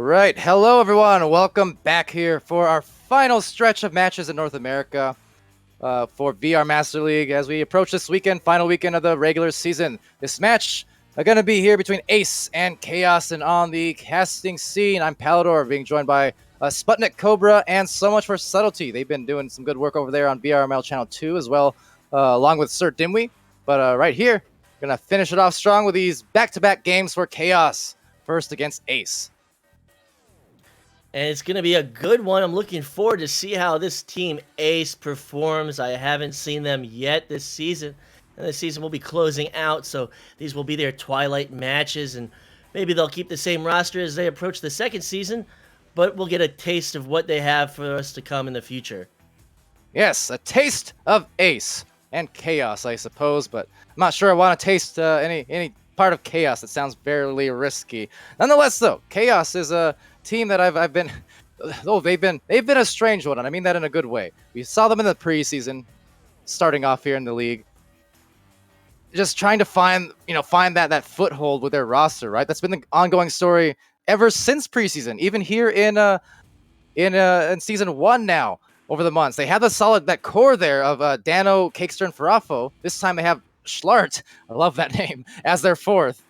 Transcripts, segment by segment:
right. Hello, everyone. Welcome back here for our final stretch of matches in North America for VR Master League as we approach this weekend, final weekend of the regular season. This match are going to be here between Ace and Chaos, and on the casting scene, I'm Palidore, being joined by SputnikKobra and So Much for Subtlety. They've been doing some good work over there on VRML Channel 2 as well, along with SirDimwi. But right here, going to finish it off strong with these back-to-back games for Chaos. First against Ace. And it's going to be a good one. I'm looking forward to see how this team Ace performs. I haven't seen them yet this season. And the season will be closing out, so these will be their twilight matches. And maybe they'll keep the same roster as they approach the second season, but we'll get a taste of what they have for us to come in the future. Yes, a taste of Ace and Chaos, I suppose, but I'm not sure I want to taste any part of Chaos. It sounds fairly risky. Nonetheless, though, Chaos is a team that I've been they've been a strange one, and I mean that in a good way. We saw them in the preseason, starting off here in the league, just trying to find that foothold with their roster. Right, that's been the ongoing story ever since preseason. Even here in season 1 now, over the months, they have that core there of Dano, Cakester, and Farafo. This time they have Schlart, I love that name, as their fourth.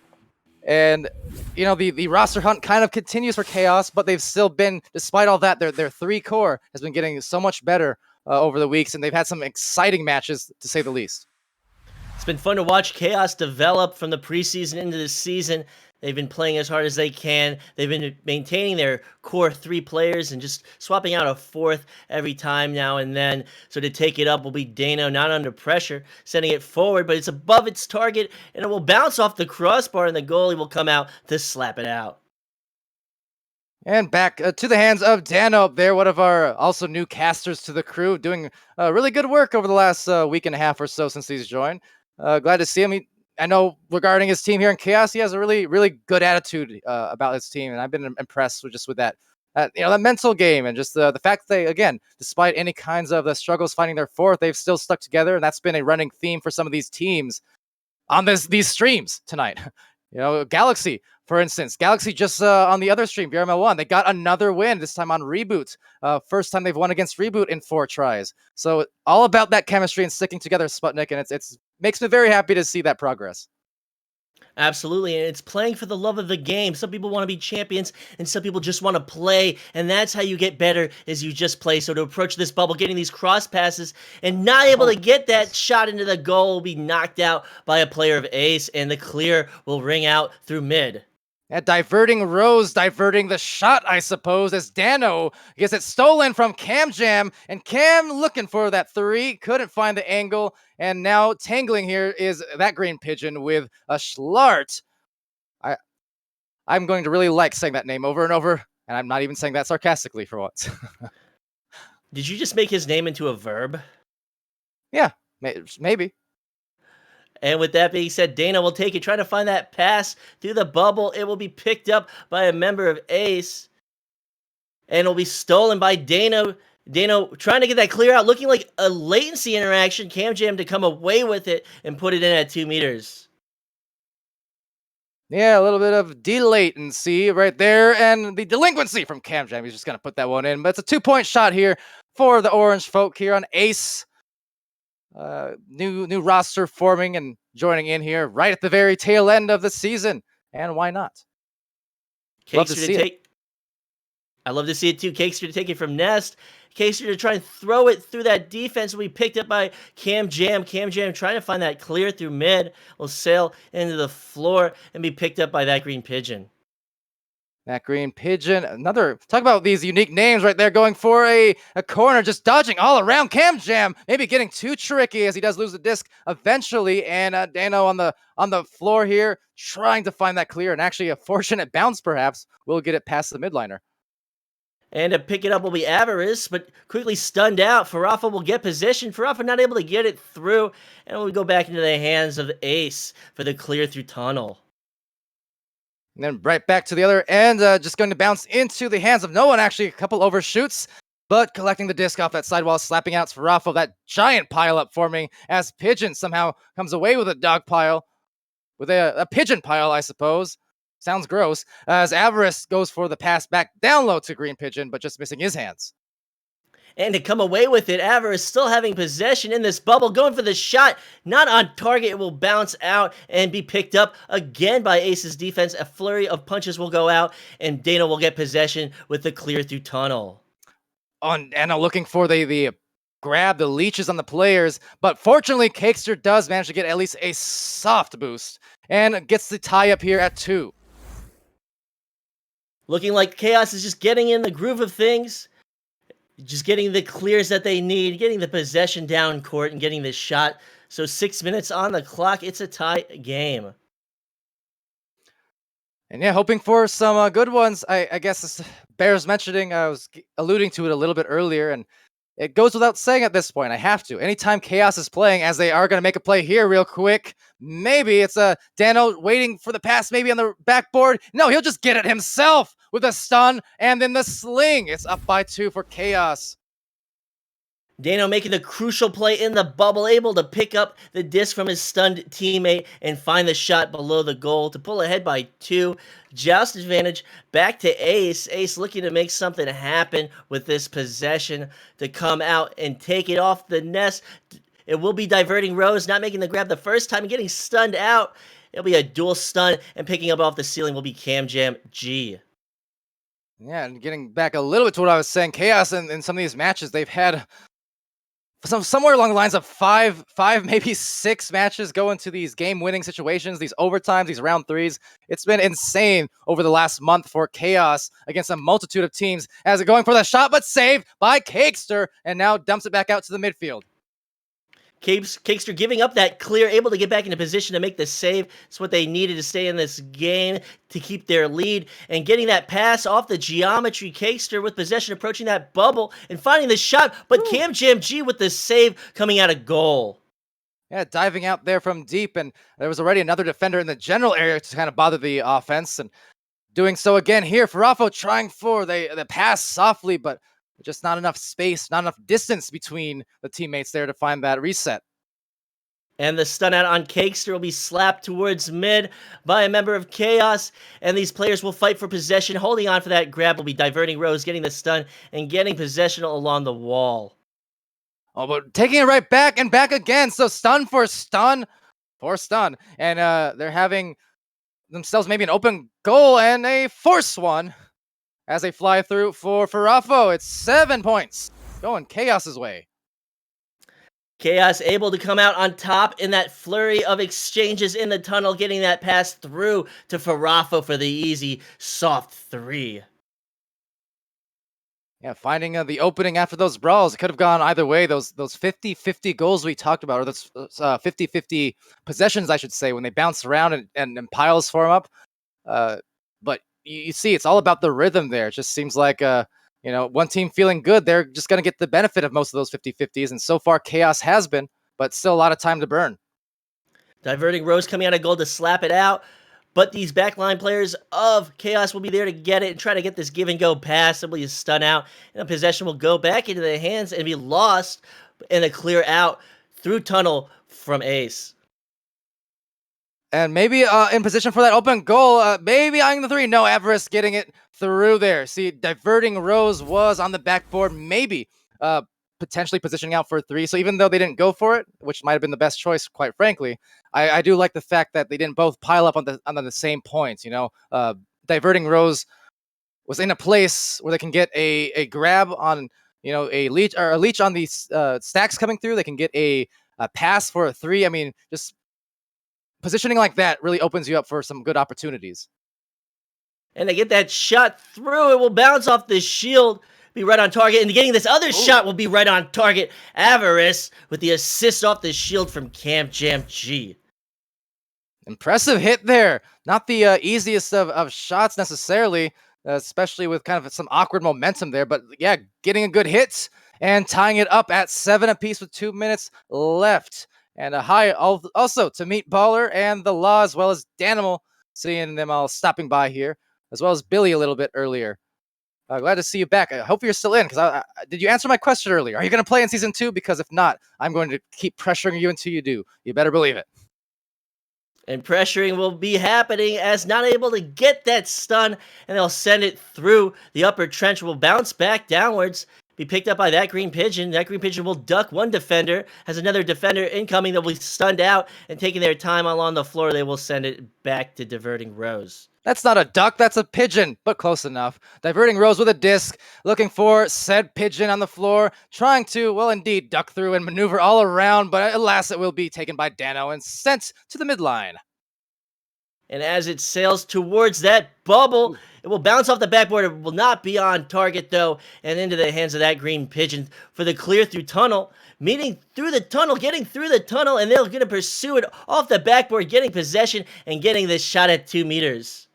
And, the roster hunt kind of continues for Chaos, but they've still been, despite all that, their 3 core has been getting so much better over the weeks, and they've had some exciting matches, to say the least. It's been fun to watch Chaos develop from the preseason into the season. They've been playing as hard as they can. They've been maintaining their core 3 players and just swapping out a 4th every time now and then. So to take it up will be Dano, not under pressure, sending it forward, but it's above its target, and it will bounce off the crossbar, and the goalie will come out to slap it out. And back to the hands of Dano up there, one of our also new casters to the crew, doing really good work over the last week and a half or so since he's joined. Glad to see him. I know regarding his team here in Chaos, he has a really, really good attitude about his team, and I've been impressed with that mental game, and just the fact that they, again, despite any kinds of the struggles finding their 4th, they've still stuck together, and that's been a running theme for some of these teams on these streams tonight. Galaxy, for instance, just on the other stream, VRML 1, they got another win, this time on Reboot. First time they've won against Reboot in 4 tries. So all about that chemistry and sticking together, Sputnik, and it's makes me very happy to see that progress. Absolutely, and it's playing for the love of the game. Some people want to be champions, and some people just want to play, and that's how you get better, is you just play. So to approach this bubble, getting these cross passes, and not able to get that shot into the goal, will be knocked out by a player of Ace, and the clear will ring out through mid. Diverting the shot, I suppose, as Dano gets it stolen from Cam, and Cam looking for that 3, couldn't find the angle, and now tangling here is that green pigeon with a Schlart. I'm going to really like saying that name over and over, and I'm not even saying that sarcastically for once. Did you just make his name into a verb? Yeah, maybe. And with that being said, Dana will take it, trying to find that pass through the bubble. It will be picked up by a member of Ace, and it'll be stolen by Dano. Dano trying to get that clear out, looking like a latency interaction. Cam to come away with it and put it in at 2 meters. Yeah, a little bit of delatency right there, and the delinquency from Cam. He's just going to put that one in, but it's a 2-point shot here for the Orange folk here on Ace. New roster forming and joining in here right at the very tail end of the season, and why not? Love to see it. I love to see it too. Cakester to take it from Nest. Cakester to try and throw it through that defense will be picked up by Cam Jam trying to find that clear through mid. Will sail into the floor and be picked up by that green pigeon. That green pigeon, talk about these unique names right there, going for a corner, just dodging all around Cam, maybe getting too tricky as he does lose the disc eventually, and Dano on the floor here, trying to find that clear, and actually a fortunate bounce perhaps will get it past the midliner. And to pick it up will be Avarice, but quickly stunned out. Farafo will get possession. Farafo not able to get it through, and we'll go back into the hands of Ace for the clear through tunnel. And then right back to the other end, just going to bounce into the hands of no one. Actually, a couple overshoots, but collecting the disc off that sidewall, slapping out Farafo. That giant pile-up forming as Pigeon somehow comes away with a dog pile, with a pigeon pile, I suppose. sounds gross, as Avarice goes for the pass back down low to Green Pigeon, but just missing his hands. And to come away with it, Avarice still having possession in this bubble, going for the shot, not on target. It will bounce out and be picked up again by Ace's defense. A flurry of punches will go out, and Dana will get possession with the clear through tunnel. And looking for the grab, the leeches on the players, but fortunately, Cakester does manage to get at least a soft boost and gets the tie up here at 2. Looking like Chaos is just getting in the groove of things. Just getting the clears that they need, getting the possession down court, and getting this shot. So 6 minutes on the clock. It's a tie game. And yeah, hoping for some good ones. I guess this bears mentioning. I was alluding to it a little bit earlier, and it goes without saying at this point. I have to. Anytime Chaos is playing, as they are going to make a play here real quick, maybe it's Dano waiting for the pass, maybe on the backboard. No, he'll just get it himself with a stun and then the sling. It's up by 2 for Chaos. Dano making the crucial play in the bubble, able to pick up the disc from his stunned teammate and find the shot below the goal to pull ahead by 2. Joust advantage back to Ace. Ace looking to make something happen with this possession to come out and take it off the nest. It will be diverting Rose, not making the grab the first time and getting stunned out. It'll be a dual stun, and picking up off the ceiling will be CamJamG. Yeah, and getting back a little bit to what I was saying, Chaos in some of these matches, they've had somewhere along the lines of five, maybe 6 matches go into these game-winning situations, these overtimes, these round 3s. It's been insane over the last month for Chaos against a multitude of teams, as it going for the shot, but saved by Cakester, and now dumps it back out to the midfield. Cakester giving up that clear, able to get back into position to make the save. It's what they needed to stay in this game to keep their lead. And getting that pass off the geometry, Cakester with possession approaching that bubble and finding the shot, but CamJamG with the save coming out of goal. Yeah, diving out there from deep, and there was already another defender in the general area to kind of bother the offense, and doing so again here. Farafo trying for the pass softly, but just not enough space, not enough distance between the teammates there to find that reset. And the stun out on Cakester will be slapped towards mid by a member of Chaos. And these players will fight for possession. Holding on for that grab will be diverting Rose, getting the stun, and getting possession along the wall. Oh, but taking it right back and back again. So stun for stun for stun. And they're having themselves maybe an open goal and a force one as they fly through for Farafo. It's 7 points going Chaos's way. Chaos able to come out on top in that flurry of exchanges in the tunnel, getting that pass through to Farafo for the easy, soft 3. Yeah, finding the opening after those brawls. It could have gone either way. Those 50-50 goals we talked about, or those 50-50 possessions, I should say, when they bounce around and piles form up. But you see, it's all about the rhythm there. It just seems like one team feeling good, they're just going to get the benefit of most of those 50-50s. And so far, Chaos has been, but still a lot of time to burn. Diverting Rose coming out of goal to slap it out. But these backline players of Chaos will be there to get it and try to get this give and go pass. Simply stun out. And the possession will go back into the hands and be lost in a clear out through tunnel from Ace. And maybe in position for that open goal, maybe eyeing the 3. No, Avarice getting it through there. See, diverting Rose was on the backboard, maybe potentially positioning out for 3. So even though they didn't go for it, which might have been the best choice, quite frankly, I do like the fact that they didn't both pile up on the same points. Diverting Rose was in a place where they can get a grab on a leech on these stacks coming through. They can get a pass for a 3. I mean, just positioning like that really opens you up for some good opportunities. And they get that shot through. It will bounce off the shield, be right on target. And getting this other shot will be right on target. Avarice with the assist off the shield from CamJamG. Impressive hit there. Not the easiest of shots necessarily, especially with kind of some awkward momentum there. But yeah, getting a good hit and tying it up at 7 apiece with 2 minutes left. And a hi also to Meat Baller and the Law, as well as Danimal, seeing them all stopping by here, as well as Billy a little bit earlier. Glad to see you back. I hope you're still in, because did you answer my question earlier? Are you going to play in Season 2? Because if not, I'm going to keep pressuring you until you do. You better believe it. And pressuring will be happening as not able to get that stun, and they'll send it through the upper trench, will bounce back downwards, be picked up by that green pigeon. That green pigeon will duck one defender, has another defender incoming that will be stunned out, and taking their time along the floor, they will send it back to diverting rows. That's not a duck, that's a pigeon, but close enough. Diverting rows with a disc, looking for said pigeon on the floor, trying to, well, indeed, duck through and maneuver all around, but alas, it will be taken by Dano and sent to the midline. And as it sails towards that bubble, it will bounce off the backboard. It will not be on target, though, and into the hands of that green pigeon for the clear through tunnel. Meeting through the tunnel, getting through the tunnel, and they're going to pursue it off the backboard, getting possession and getting this shot at 2 meters.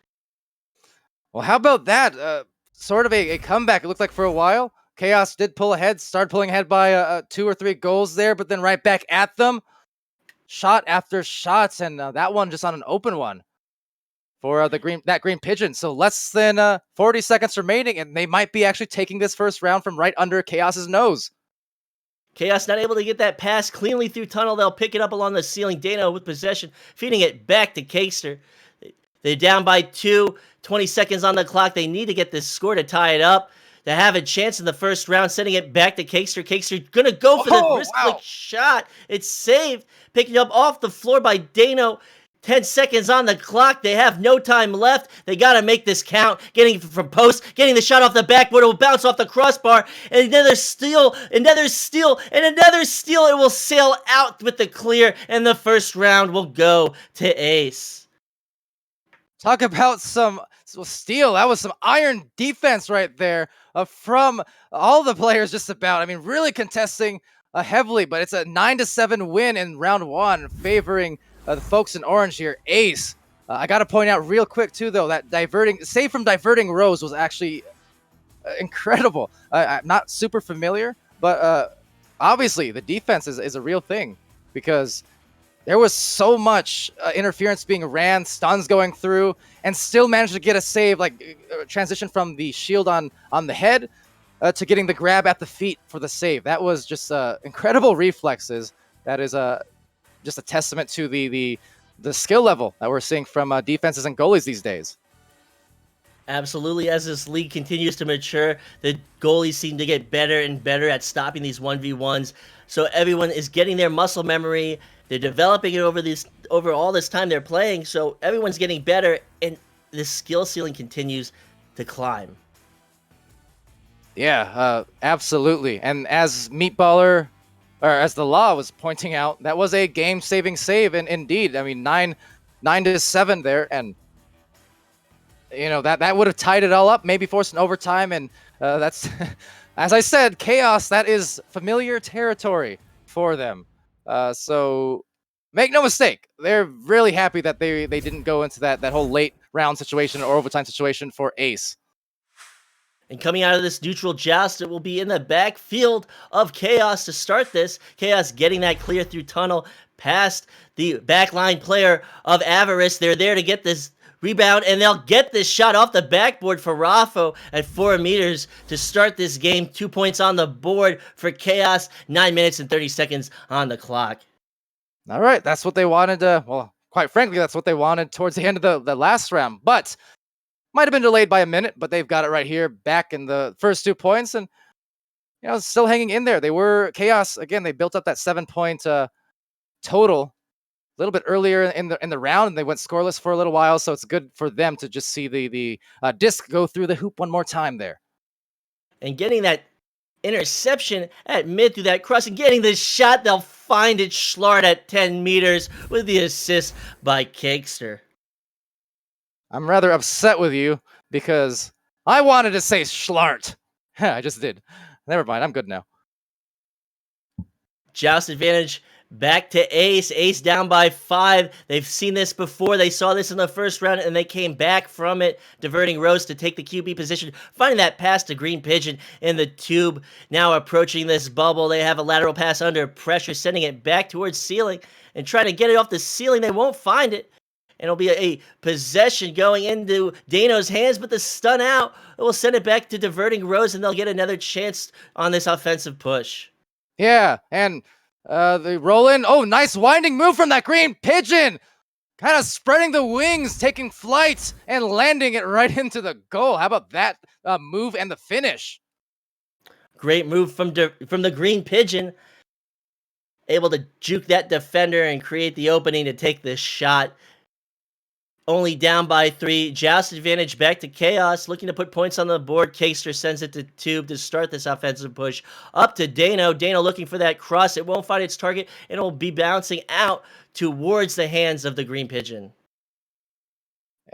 Well, how about that? Sort of a comeback, it looked like, for a while. Chaos did pull ahead, started pulling ahead by 2 or 3 goals there, but then right back at them. Shot after shot, and that one just on an open one for that green pigeon. So less than 40 seconds remaining, and they might be actually taking this first round from right under Chaos's nose. Chaos not able to get that pass cleanly through tunnel. They'll pick it up along the ceiling. Dano with possession, feeding it back to Cakester. They're down by 2, 20 seconds on the clock. They need to get this score to tie it up to have a chance in the first round, sending it back to Cakester. Cakester gonna go for the wrist flick shot. It's saved, picking up off the floor by Dano. 10 seconds on the clock. They have no time left. They got to make this count. Getting from post, getting the shot off the backboard. It will bounce off the crossbar. And another steal, another steal, and another steal. It will sail out with the clear, and the first round will go to Ace. Talk about some steal. That was some iron defense right there from all the players just about. I mean, really contesting heavily, but it's a 9-7 win in round 1, favoring the folks in orange here. Ace. I got to point out real quick too, though, that save from diverting rows was actually incredible. I'm not super familiar, but obviously the defense is a real thing, because there was so much interference being ran, stuns going through, and still managed to get a save, like transition from the shield on the head to getting the grab at the feet for the save. That was just incredible reflexes. That is just a testament to the skill level that we're seeing from defenses and goalies these days. Absolutely. As this league continues to mature, the goalies seem to get better and better at stopping these 1v1s. So everyone is getting their muscle memory. They're developing it over all this time they're playing. So everyone's getting better, and the skill ceiling continues to climb. Yeah, absolutely. And as Meatballer, or as the law was pointing out, that was a game-saving save, and indeed, I mean, 9-7 there, and you know that would have tied it all up, maybe forced an overtime, and that's, as I said, Chaos. That is familiar territory for them. So make no mistake, they're really happy that they didn't go into that whole late round situation or overtime situation for Ace. And coming out of this neutral joust, it will be in the backfield of Chaos to start this. Chaos getting that clear through tunnel past the backline player of Avarice. They're there to get this rebound, and they'll get this shot off the backboard for Raffo at 4 meters to start this game. 2 points on the board for Chaos. 9 minutes and 30 seconds on the clock. All right, that's what they wanted. Well, quite frankly, that's what they wanted towards the end of the last round, but might have been delayed by a minute, but they've got it right here back in the first 2 points, and you know, still hanging in there. They were Chaos again. They built up that 7-point total a little bit earlier in the round, and they went scoreless for a little while. So it's good for them to just see the disc go through the hoop one more time there, and getting that interception at mid through that cross, and getting this shot. They'll find it. Schlart at 10 meters with the assist by Cakester. I'm rather upset with you because I wanted to say Schlart. I just did. Never mind. I'm good now. Joust advantage back to Ace. Ace down by 5. They've seen this before. They saw this in the first round, and they came back from it, diverting Rose to take the QB position, finding that pass to Green Pigeon in the tube. Now approaching this bubble. They have a lateral pass under pressure, sending it back towards ceiling and trying to get it off the ceiling. They won't find it. And it'll be a possession going into Dano's hands, but the stun out will send it back to diverting Rose, and they'll get another chance on this offensive push. Yeah, and they roll in. Oh, nice winding move from that Green Pigeon. kind of spreading the wings, taking flight, and landing it right into the goal. How about that move and the finish? Great move from the Green Pigeon, able to juke that defender and create the opening to take this shot. Only down by 3. Joust advantage back to Chaos, looking to put points on the board. Cakester sends it to Tube to start this offensive push. Up to Dano. Dano looking for that cross. It won't find its target, and it will be bouncing out towards the hands of the Green Pigeon.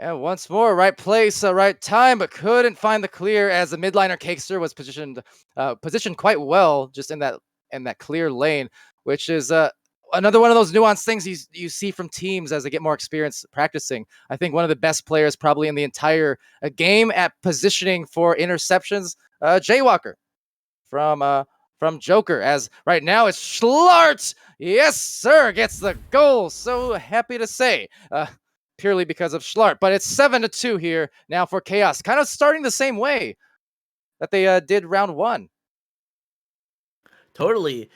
And once more, right place, right time, but couldn't find the clear as the midliner Cakester was positioned quite well, just in that clear lane, which is another one of those nuanced things you see from teams as they get more experience practicing. I think one of the best players probably in the entire game at positioning for interceptions, Jaywalker from Joker. As right now it's Schlart, yes sir, gets the goal. So happy to say. Purely because of Schlart. But it's 7-2 here now for Chaos. Kind of starting the same way that they did round 1. Totally.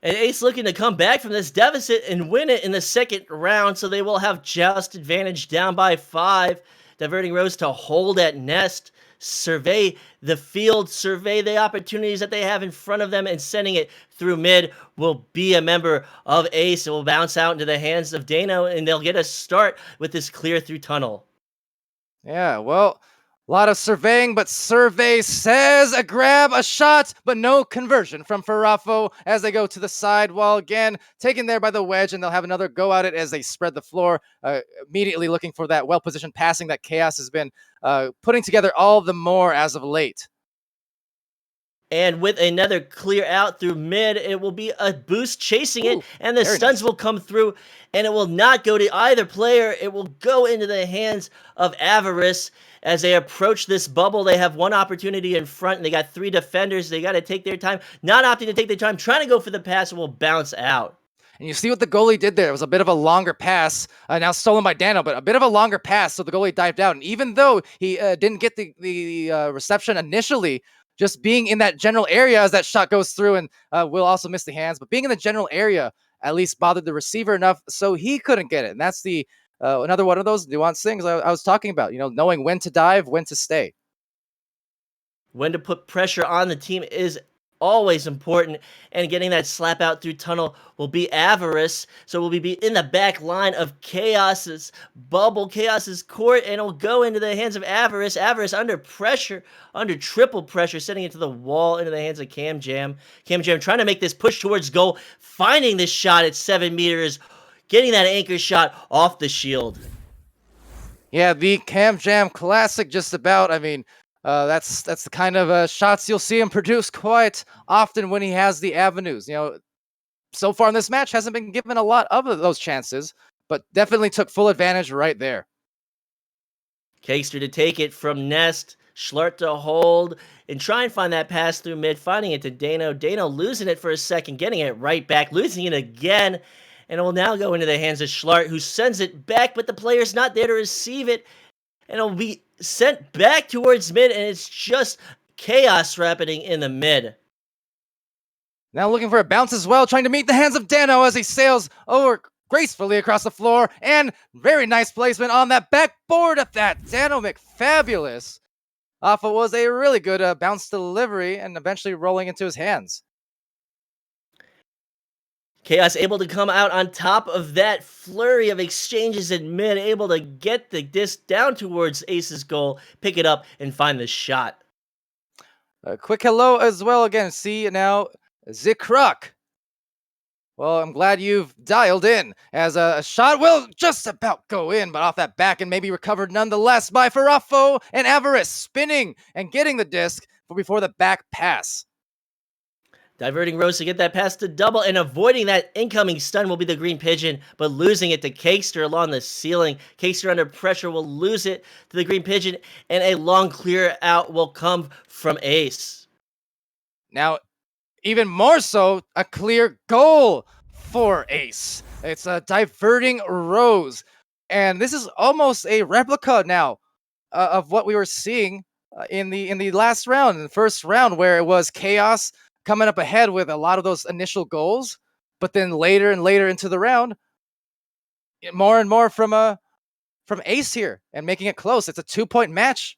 And Ace looking to come back from this deficit and win it in the second round, so they will have Joust advantage down by 5, diverting Rose to hold at Nest, survey the field, survey the opportunities that they have in front of them, and sending it through mid will be a member of Ace. It will bounce out into the hands of Dano, and they'll get a start with this clear through tunnel. Yeah, well, a lot of surveying, but Survey says a grab, a shot, but no conversion from Farafo as they go to the side, while again taken there by the wedge, and they'll have another go at it as they spread the floor, immediately looking for that well-positioned passing that Chaos has been putting together all the more as of late. And with another clear out through mid, it will be a boost chasing it, and the stuns will come through, and it will not go to either player. It will go into the hands of Avarice as they approach this bubble. They have one opportunity in front, and they got 3 defenders. They got to take their time, not opting to take their time, trying to go for the pass. It will bounce out. And you see what the goalie did there. It was a bit of a longer pass, now stolen by Dano, but a bit of a longer pass, so the goalie dived out. And even though he didn't get the reception initially, just being in that general area as that shot goes through, and will also miss the hands, but being in the general area at least bothered the receiver enough so he couldn't get it. And that's the another one of those nuanced things I was talking about, knowing when to dive, when to stay. When to put pressure on the team is always important, and getting that slap out through tunnel will be Avarice, so we'll be in the back line of Chaos's bubble, Chaos's court, and it'll go into the hands of Avarice. Avarice under pressure, under triple pressure, sending it to the wall into the hands of Cam Jam. Cam Jam trying to make this push towards goal, finding this shot at 7 meters, getting that anchor shot off the shield. Yeah, the Cam Jam classic, just about. I mean, that's the kind of shots you'll see him produce quite often when he has the avenues. So far in this match, hasn't been given a lot of those chances, but definitely took full advantage right there. Cakester to take it from Nest. Schlart to hold and try and find that pass through mid, finding it to Dano. Dano losing it for a second, getting it right back, losing it again, and it will now go into the hands of Schlart, who sends it back, but the player's not there to receive it, and it'll be sent back towards mid, and it's just chaos happening in the mid. Now looking for a bounce as well, trying to meet the hands of Dano as he sails over gracefully across the floor, and very nice placement on that backboard of that. Dano McFabulous. Off it was a really good bounce delivery, and eventually rolling into his hands. Chaos able to come out on top of that flurry of exchanges in mid, able to get the disc down towards Ace's goal, pick it up, and find the shot. A quick hello as well again. See now, Zikruk. Well, I'm glad you've dialed in, as a shot will just about go in, but off that back and maybe recovered nonetheless by Farafo, and Avarice spinning and getting the disc before the back pass. Diverting Rose to get that pass to double, and avoiding that incoming stun will be the Green Pigeon, but losing it to Cakester along the ceiling. Cakester under pressure will lose it to the Green Pigeon, and a long clear out will come from Ace. Now, even more so, a clear goal for Ace. It's a diverting Rose, and this is almost a replica now of what we were seeing in the last round, in the first round, where it was Chaos coming up ahead with a lot of those initial goals, but then later and later into the round, more and more from Ace here and making it close. It's a 2-point match.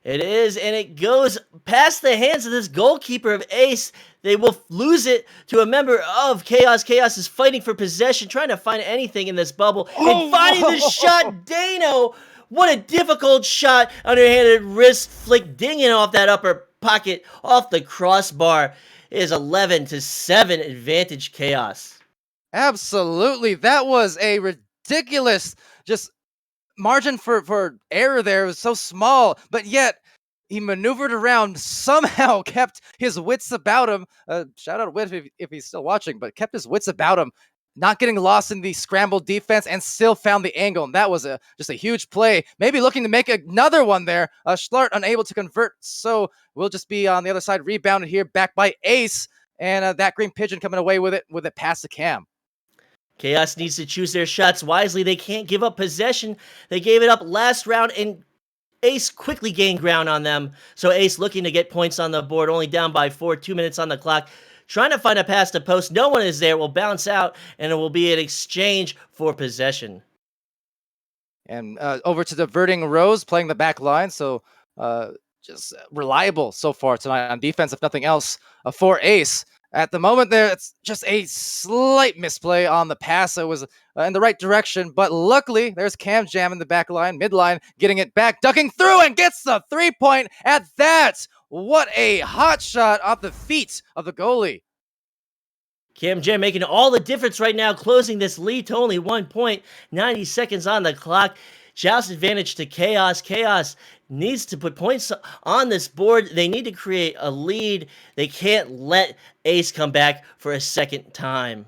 It is, and it goes past the hands of this goalkeeper of Ace. They will lose it to a member of Chaos. Chaos is fighting for possession, trying to find anything in this bubble, and finding the shot. Dano, what a difficult shot, underhanded wrist flick, dinging off that upper pocket, off the crossbar. It is 11-7 advantage Chaos. Absolutely, that was a ridiculous just margin for error there. It was so small, but yet he maneuvered around, somehow kept his wits about him. Shout out Whit if he's still watching, but kept his wits about him, not getting lost in the scrambled defense, and still found the angle. And that was just a huge play. Maybe looking to make another one there. Schlart unable to convert, so we'll just be on the other side, rebounded here, back by Ace, and that Green Pigeon coming away with it past the Cam. Chaos needs to choose their shots wisely. They can't give up possession. They gave it up last round, and Ace quickly gained ground on them. So Ace looking to get points on the board, only down by 4, 2 minutes on the clock. Trying to find a pass to post. No one is there. Will bounce out, and it will be an exchange for possession. And over to diverting Rose, playing the back line. So just reliable so far tonight on defense, if nothing else, for Ace. At the moment there, it's just a slight misplay on the pass. It was in the right direction, but luckily there's Cam Jam in the back line, midline, getting it back, ducking through, and gets the 3-point at that. What a hot shot off the feet of the goalie. Cam Jam making all the difference right now, closing this lead to only 1 point, 90 seconds on the clock. Joust advantage to Chaos. Chaos needs to put points on this board. They need to create a lead. They can't let Ace come back for a second time.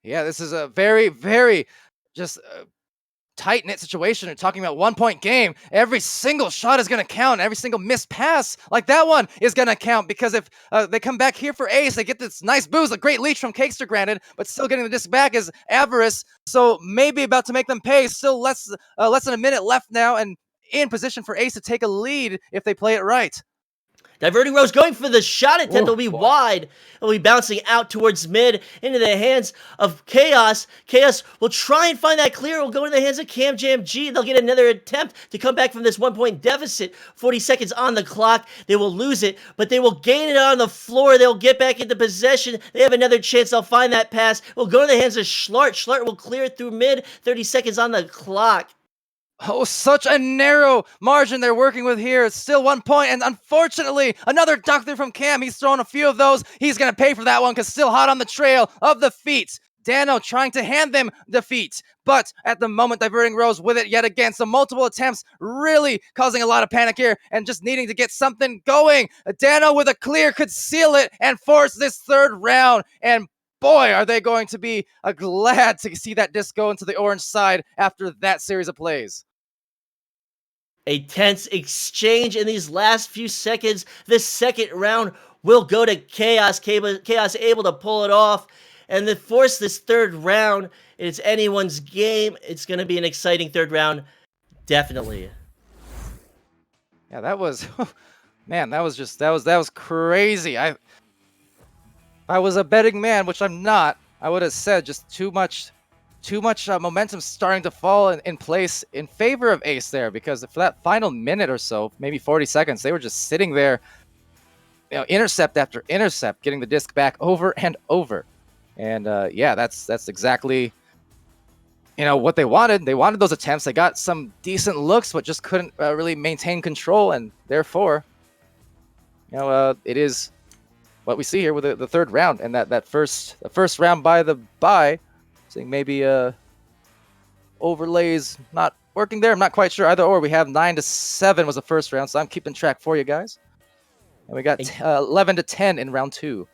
Yeah, this is a very, very just tight-knit situation. We're talking about 1-point game. Every single shot is going to count. Every single missed pass like that one is going to count, because if they come back here for Ace, they get this nice boost, a great leech from Cakester, granted, but still getting the disc back is Avarice. So maybe about to make them pay. Still less than a minute left now, and in position for Ace to take a lead if they play it right. Diverting Rose going for the shot attempt. It'll be wide. It'll be bouncing out towards mid into the hands of Chaos. Chaos will try and find that clear. It will go into the hands of Cam Jam G. They'll get another attempt to come back from this 1-point deficit. 40 seconds on the clock. They will lose it, but they will gain it on the floor. They'll get back into possession. They have another chance. They'll find that pass. It will go to the hands of Schlart. Schlart will clear it through mid. 30 seconds on the clock. Oh, such a narrow margin they're working with here. It's still 1 point, and unfortunately, another duck through from Cam. He's thrown a few of those. He's going to pay for that one, because still hot on the trail of the feet. Dano trying to hand them the feet, but at the moment, diverting Rose with it yet again. So multiple attempts, really causing a lot of panic here, and just needing to get something going. Dano with a clear could seal it and force this third round, and boy, are they going to be glad to see that disc go into the orange side after that series of plays. A tense exchange in these last few seconds. The second round will go to Chaos. Chaos able to pull it off and then force this third round. It's anyone's game. It's going to be an exciting third round. Definitely. Yeah, that was, man, that was crazy. If I was a betting man, which I'm not, I would have said just too much momentum starting to fall in place in favor of Ace there, because for that final minute or so, maybe 40 seconds, they were just sitting there, intercept after intercept, getting the disc back over and over. And yeah, that's exactly what they wanted. They wanted those attempts. They got some decent looks, but just couldn't really maintain control, and therefore, it is what we see here with the third round, and the first round by the bye. Saying maybe overlays not working there. I'm not quite sure either or. We have 9-7 was the first round, so I'm keeping track for you guys. And we got 11-10 in round 2.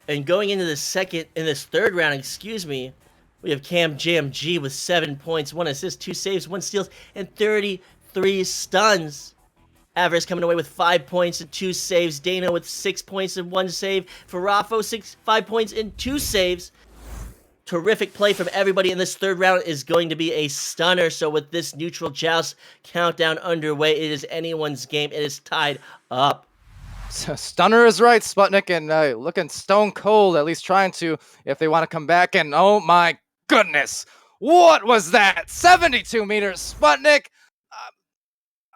And going into this third round, we have Cam Jam G with 7 points, 1 assist, 2 saves, 1 steals, and 33 stuns. Avarice coming away with 5 points and 2 saves. Dana with 6 points and 1 save. Farafo 5 points and 2 saves. Terrific play from everybody in this third round is going to be a stunner. So with this neutral joust countdown underway, it is anyone's game. It is tied up. Stunner is right, Sputnik, and looking stone cold, at least trying to, if they want to come back. And oh my goodness. What was that? 72 meters, Sputnik. Uh,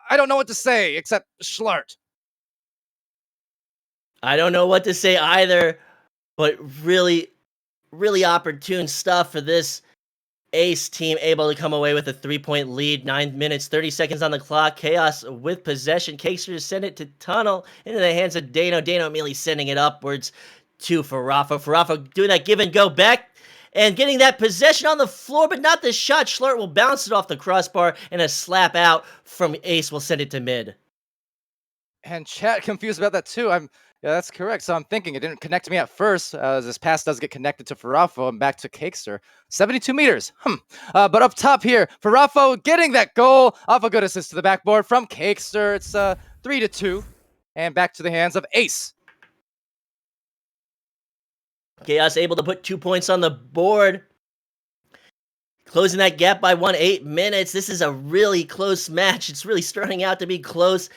I don't know what to say except Schlart. I don't know what to say either, but really, really opportune stuff for this Ace team, able to come away with a 3-point lead. 9 minutes, 30 seconds on the clock. Chaos with possession. Cakester to send it to Tunnel into the hands of Dano. Dano immediately sending it upwards to Farafo. Farafo doing that give and go back and getting that possession on the floor, but not the shot. Schlart will bounce it off the crossbar, and a slap out from Ace will send it to mid. And chat confused about that too. Yeah, that's correct. So I'm thinking it didn't connect to me at first. This pass does get connected to Farafo and back to Cakester. 72 meters. But up top here, Farafo getting that goal off a good assist to the backboard from Cakester. It's 3-2, and back to the hands of Ace. Chaos able to put 2 points on the board. Closing that gap by 8 minutes. This is a really close match. It's really starting out to be close.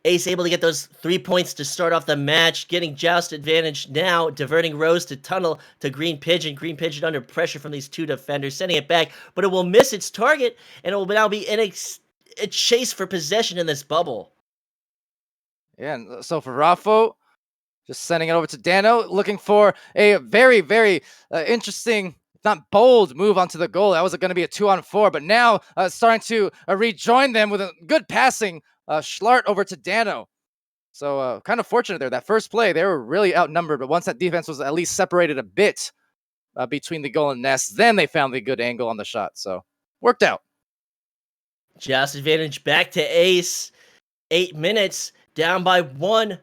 Ace able to get those 3 points to start off the match, getting joust advantage now, diverting Rose to Tunnel to Green Pigeon. Green Pigeon under pressure from these two defenders, sending it back, but it will miss its target, and it will now be in a chase for possession in this bubble. Yeah, and so for Raffo, just sending it over to Dano, looking for a very, very interesting, if not bold, move onto the goal. That was going to be a 2-on-4, but now starting to rejoin them with a good passing. Schlart over to Dano. So kind of fortunate there. That first play, they were really outnumbered, but once that defense was at least separated a bit between the goal and nest, then they found the good angle on the shot. So worked out. Joust advantage back to Ace. 8 minutes, down by 1.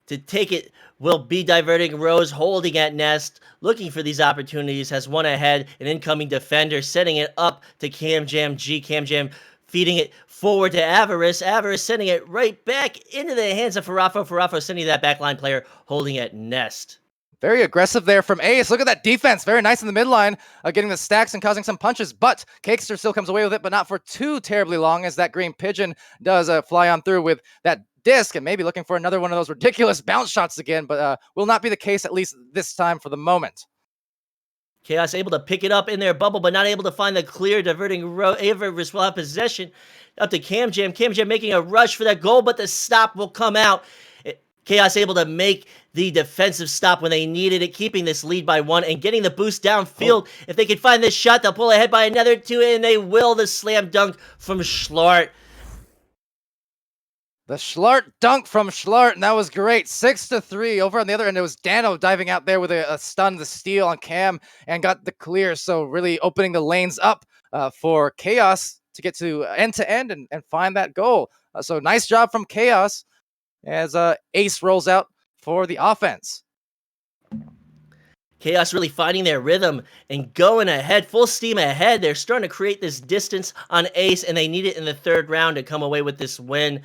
To take it will be diverting Rose, holding at nest, looking for these opportunities, has one ahead, an incoming defender, setting it up to CamJam G. CamJam feeding it forward to Avarice. Avarice sending it right back into the hands of Farafo. Farafo sending that backline player, holding at nest. Very aggressive there from Ace. Look at that defense. Very nice in the midline, getting the stacks and causing some punches. But Cakester still comes away with it, but not for too terribly long, as that Green Pigeon does fly on through with that disc and maybe looking for another one of those ridiculous bounce shots again, but will not be the case, at least this time for the moment. Chaos able to pick it up in their bubble, but not able to find the clear, diverting Avarice will have possession up to CamJam. CamJam making a rush for that goal, but the stop will come out. Chaos able to make the defensive stop when they needed it, keeping this lead by 1 and getting the boost downfield. If they can find this shot, they'll pull ahead by another 2, and they will. The slam dunk from Schlart. The Schlart dunk from Schlart, and that was great. 6-3. Over on the other end, it was Dano diving out there with a stun, the steal on Cam, and got the clear. So really opening the lanes up for Chaos to get to end and find that goal. So nice job from Chaos as Ace rolls out for the offense. Chaos really finding their rhythm and going ahead, full steam ahead. They're starting to create this distance on Ace, and they need it in the third round to come away with this win.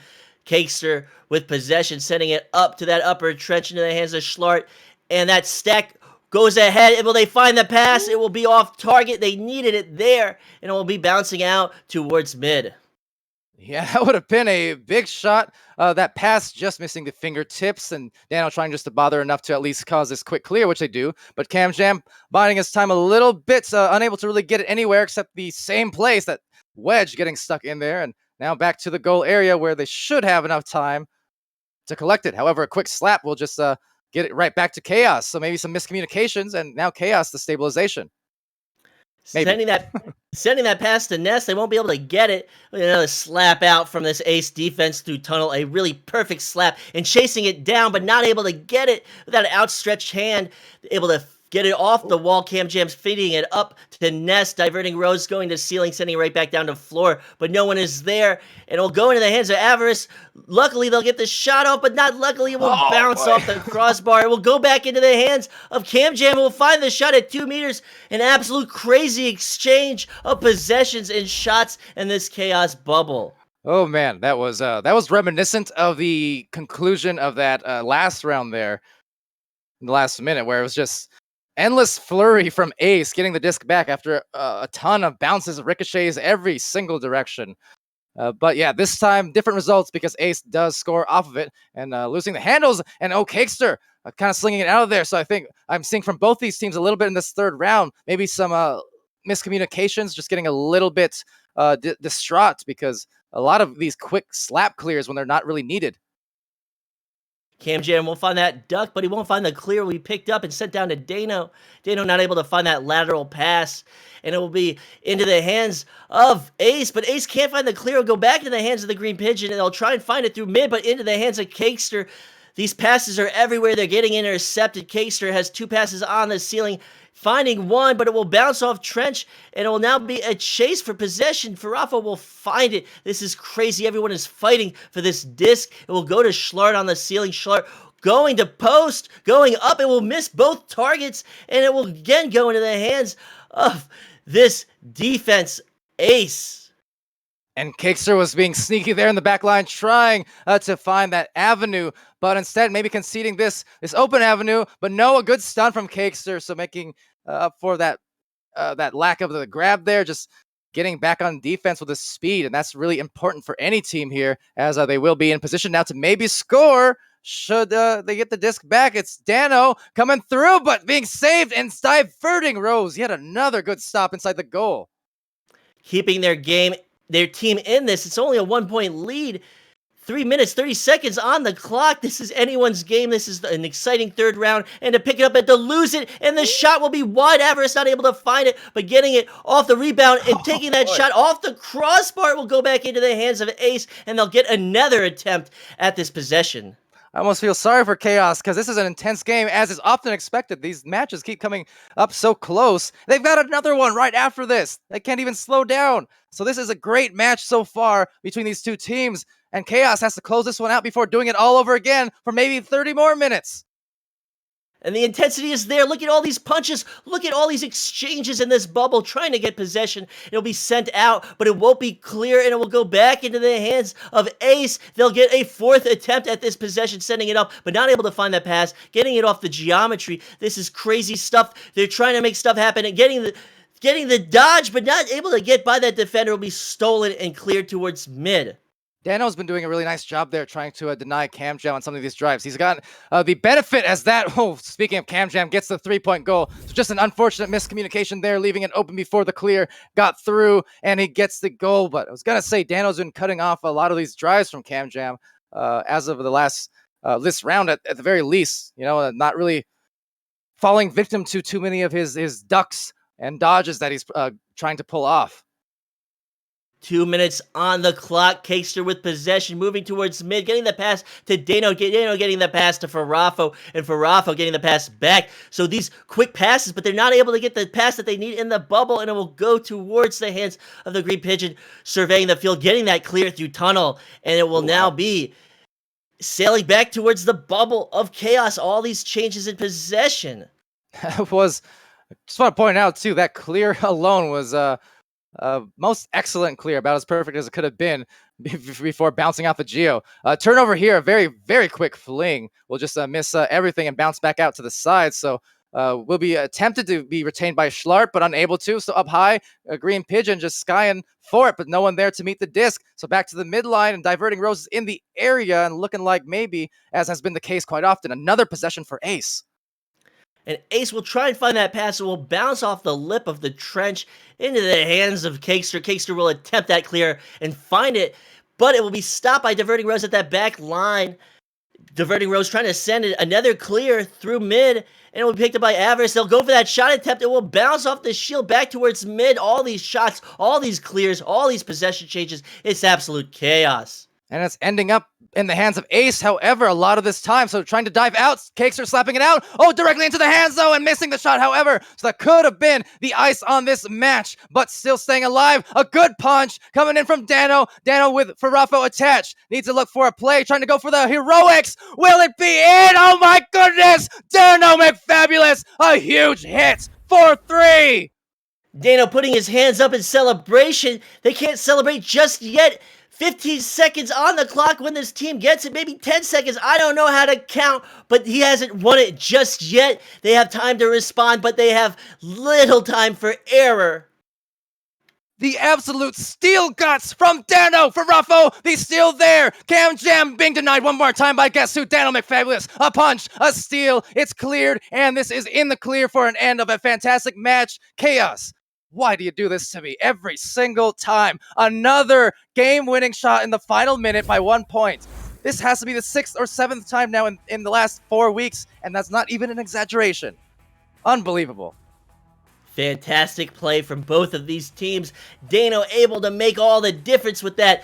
Cakester with possession, sending it up to that upper trench into the hands of Schlart, and that stack goes ahead. Will they find the pass? It will be off target. They needed it there, and it will be bouncing out towards mid. Yeah, that would have been a big shot. That pass just missing the fingertips, and Dano trying just to bother enough to at least cause this quick clear, which they do. But CamJam biding his time a little bit, unable to really get it anywhere except the same place, that wedge getting stuck in there, and now back to the goal area where they should have enough time to collect it. However, a quick slap will just get it right back to Chaos. So maybe some miscommunications, and now Chaos the stabilization. Maybe. Sending that pass to Nest, they won't be able to get it. Another slap out from this Ace defense through Tunnel, a really perfect slap, and chasing it down, but not able to get it without an outstretched hand, able to get it off the wall. CamJam's feeding it up to Nest, diverting Rose, going to ceiling, sending it right back down to floor, but no one is there, and it'll go into the hands of Avarice. Luckily, they'll get the shot off, but not luckily, it will bounce off the crossbar. It will go back into the hands of CamJam, who will find the shot at 2 meters. An absolute crazy exchange of possessions and shots in this Chaos bubble. Oh man, that was reminiscent of the conclusion of that last round there, in the last minute, where it was just endless flurry from Ace getting the disc back after a ton of bounces, ricochets, every single direction. But yeah, this time different results because Ace does score off of it and losing the handles, and Cakester kind of slinging it out of there. So I think I'm seeing from both these teams a little bit in this third round, maybe some miscommunications, just getting a little bit distraught because a lot of these quick slap clears when they're not really needed. CamJam won't find that duck, but he won't find the clear we picked up and sent down to Dano. Dano not able to find that lateral pass, and it will be into the hands of Ace, but Ace can't find the clear. It'll go back into the hands of the Green Pigeon, and they'll try and find it through mid, but into the hands of Cakester. These passes are everywhere. They're getting intercepted. Cakester has 2 passes on the ceiling, finding one, but it will bounce off Trench, and it will now be a chase for possession. Farafo will find it. This is crazy. Everyone is fighting for this disc. It will go to Schlart on the ceiling. Schlart going to post, going up. It will miss both targets, and it will again go into the hands of this defense. Ace. And Cakester was being sneaky there in the back line, trying to find that avenue, but instead maybe conceding this open avenue. But no, a good stun from Cakester, so making up for that lack of the grab there, just getting back on defense with the speed, and that's really important for any team here, as they will be in position now to maybe score. Should they get the disc back? It's Dano coming through, but being saved and diverting Rose. Yet another good stop inside the goal. Keeping their team in this. It's only a 1-point lead. 3 minutes, 30 seconds on the clock. This is anyone's game. This is an exciting third round. And to pick it up and to lose it, and the shot will be wide. Avarice not able to find it, but getting it off the rebound and taking that shot off the crossbar will go back into the hands of Ace, and they'll get another attempt at this possession. I almost feel sorry for Chaos because this is an intense game, as is often expected. These matches keep coming up so close. They've got another one right after this. They can't even slow down. So this is a great match so far between these two teams, and Chaos has to close this one out before doing it all over again for maybe 30 more minutes. And the intensity is there. Look at all these punches. Look at all these exchanges in this bubble trying to get possession. It'll be sent out, but it won't be clear, and it will go back into the hands of Ace. They'll get a 4th attempt at this possession, sending it up, but not able to find that pass, getting it off the geometry. This is crazy stuff. They're trying to make stuff happen and getting the dodge, but not able to get by that defender. Will be stolen and cleared towards mid. Dano's been doing a really nice job there trying to deny CamJam on some of these drives. He's got the benefit as that, speaking of CamJam, gets the 3-point goal. So just an unfortunate miscommunication there, leaving it open before the clear got through, and he gets the goal. But I was going to say, Dano's been cutting off a lot of these drives from CamJam as of the last this round at the very least. You know, not really falling victim to too many of his ducks and dodges that he's trying to pull off. 2 minutes on the clock. Cakester with possession, moving towards mid, getting the pass to Dano. Dano getting the pass to Farafo, and Farafo getting the pass back. So these quick passes, but they're not able to get the pass that they need in the bubble, and it will go towards the hands of the Green Pigeon, surveying the field, getting that clear through tunnel, and it will now be sailing back towards the bubble of chaos. All these changes in possession. Just want to point out too, that clear alone was most excellent clear, about as perfect as it could have been before bouncing off the geo. Turnover here, a very, very quick fling. We'll just miss everything and bounce back out to the side. So will be attempted to be retained by Schlart, but unable to. So up high, a Green Pigeon just skying for it, but no one there to meet the disc. So back to the midline and diverting Roses in the area, and looking like maybe, as has been the case quite often, another possession for Ace. And Ace will try and find that pass. It will bounce off the lip of the trench into the hands of Cakester. Cakester will attempt that clear and find it, but it will be stopped by Diverting Rose at that back line. Diverting Rose trying to send it another clear through mid, and it will be picked up by Avarice. They'll go for that shot attempt. It will bounce off the shield back towards mid. All these shots, all these clears, all these possession changes. It's absolute chaos. And it's ending up in the hands of Ace, however, a lot of this time. So trying to dive out, Cakes are slapping it out. Oh, directly into the hands, though, and missing the shot, however. So that could have been the ice on this match, but still staying alive. A good punch coming in from Dano. Dano with Farafo attached. Needs to look for a play, trying to go for the heroics. Will it be in? Oh, my goodness. Dano McFabulous. A huge hit. 4-3. Dano putting his hands up in celebration. They can't celebrate just yet. 15 seconds on the clock when this team gets it. Maybe 10 seconds. I don't know how to count, but he hasn't won it just yet. They have time to respond, but they have little time for error. The absolute steel guts from Dano Farafo. He's still there. CamJam being denied one more time by guess who? Dano McFabulous. A punch, a steal. It's cleared, and this is in the clear for an end of a fantastic match. Chaos Why do you do this to me every single time? Another game-winning shot in the final minute by 1 point. This has to be the 6th or 7th time now in the last 4 weeks, and that's not even an exaggeration. Unbelievable. Fantastic play from both of these teams. Dano able to make all the difference with that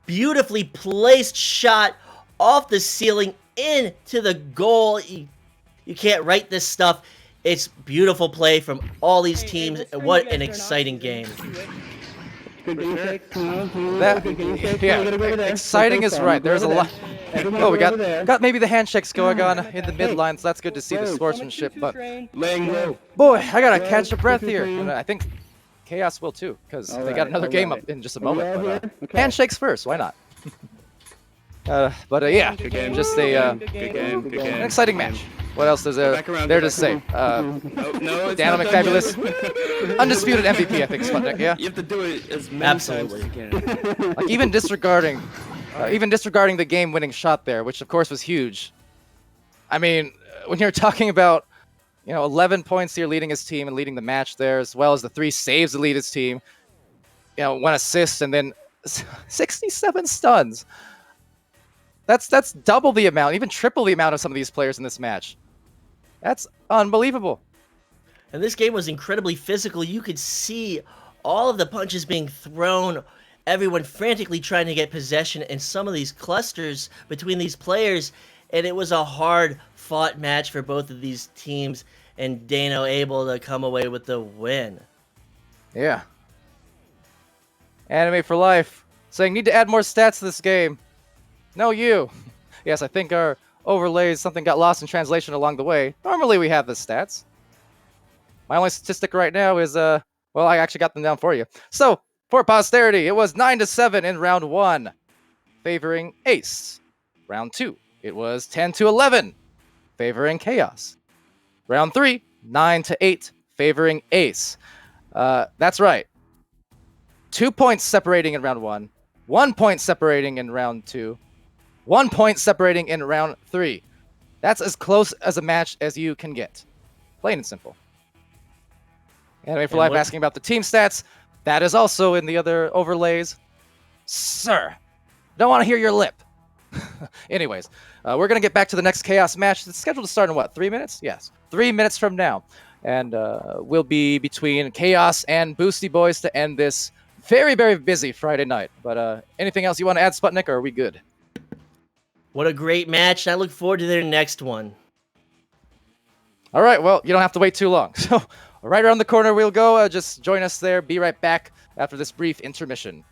beautifully placed shot off the ceiling into the goal. You can't write this stuff. It's beautiful play from all these tems. What an exciting game. Exciting is right. There's a lot. Oh, we got maybe the handshakes going on in the midline, so that's good to see the sportsmanship. But boy, I gotta catch a breath here, and I think Chaos will too, because they got another game up in just a moment. But, handshakes first, why not? Yeah, just an exciting match. What else is there to say? Dano McFabulous, undisputed MVP, I think, Sputnik, yeah? You have to do it as many Absolutely. times as you can. Like, even disregarding the game-winning shot there, which of course was huge. I mean, when you're talking about, 11 points here leading his team and leading the match there, as well as the 3 saves to lead his team, 1 assist, and then 67 stuns. That's double the amount, even triple the amount of some of these players in this match. That's unbelievable. And this game was incredibly physical. You could see all of the punches being thrown, everyone frantically trying to get possession, and some of these clusters between these players. And it was a hard-fought match for both of these teams, and Dano able to come away with the win. Yeah. Anime for life, saying need to add more stats to this game. No, you. Yes, I think our overlays, something got lost in translation along the way. Normally we have the stats. My only statistic right now is, well, I actually got them down for you. So, for posterity, it was 9-7 in round 1, favoring Ace. Round 2, it was 10-11, favoring Chaos. Round 3, 9-8, favoring Ace. That's right. 2 points separating in round 1, 1 point separating in round 2, 1 point separating in round 3. That's as close as a match as you can get. Plain and simple. Anime for Life asking about the team stats. That is also in the other overlays. Sir, don't want to hear your lip. Anyways, we're going to get back to the next Chaos match. It's scheduled to start in what, 3 minutes? Yes, 3 minutes from now. And we'll be between Chaos and Boosty Boys to end this very, very busy Friday night. But anything else you want to add, Sputnik, or are we good? What a great match. I look forward to their next one. All right, well, you don't have to wait too long. So right around the corner we'll go. Just join us there. Be right back after this brief intermission.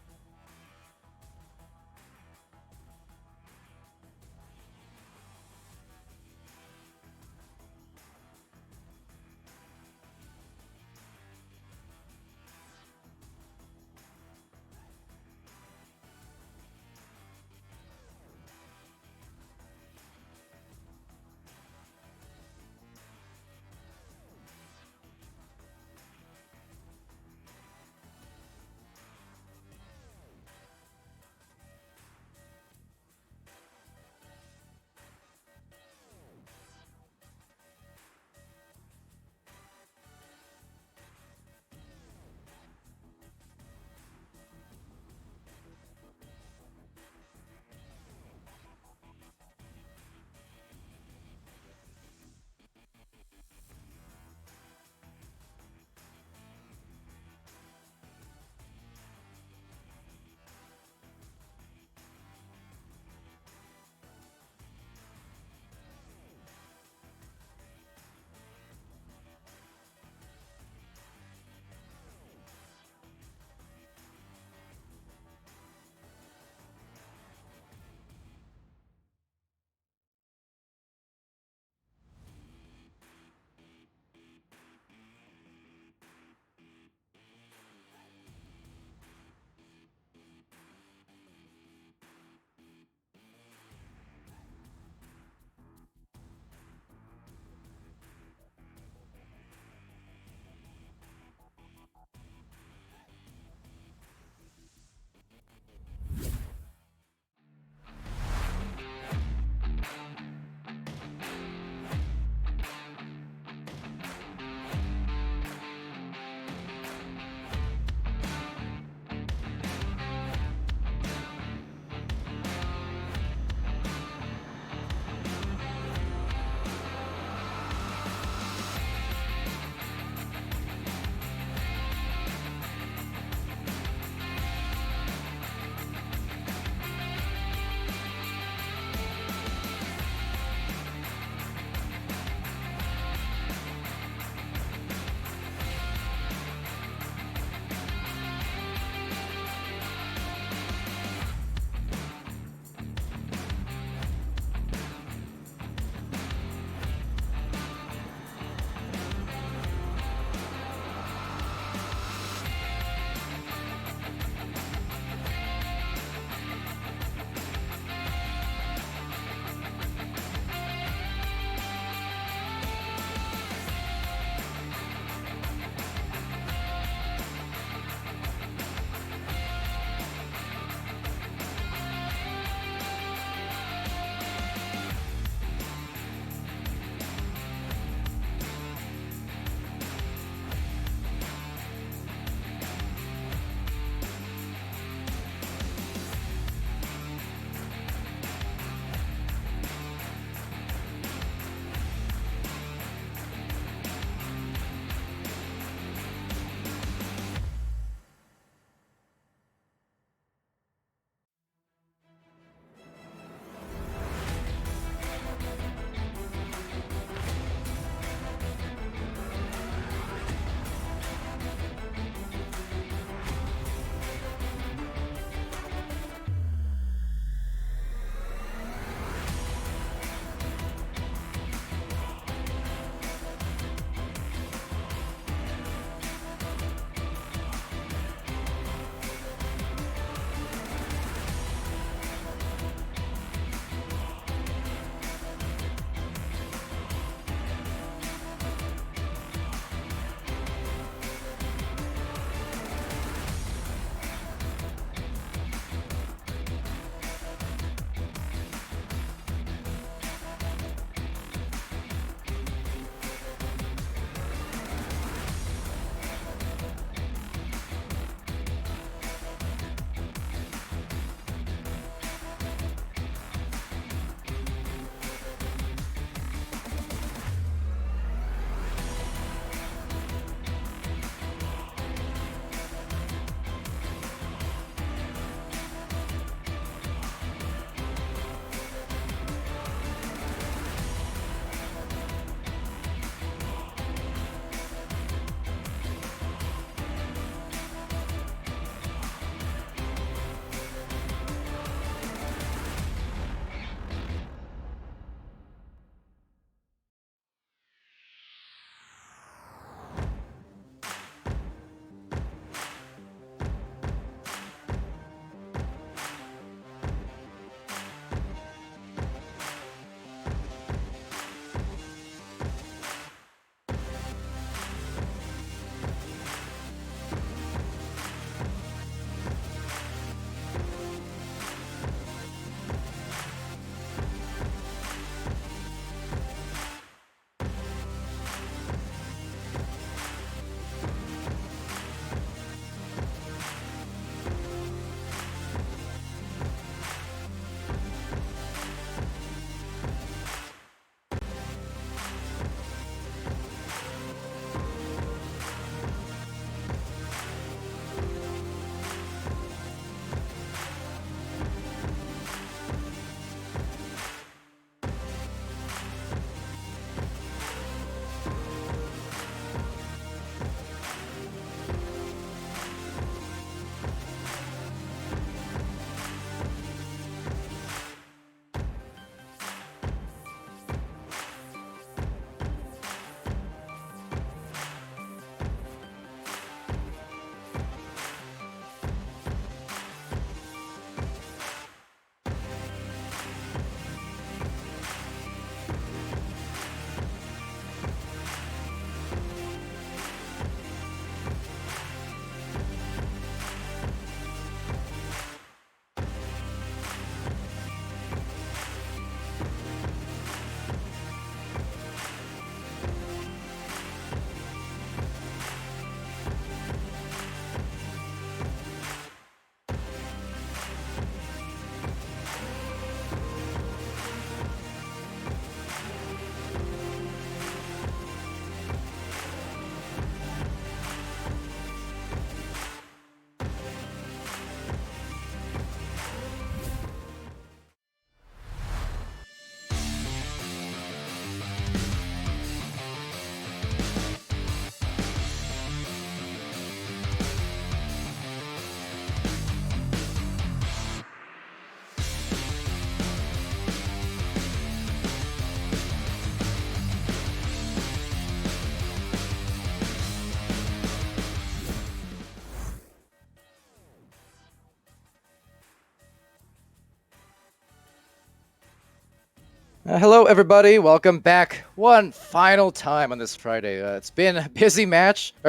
Hello, everybody. Welcome back one final time on this Friday. It's been a busy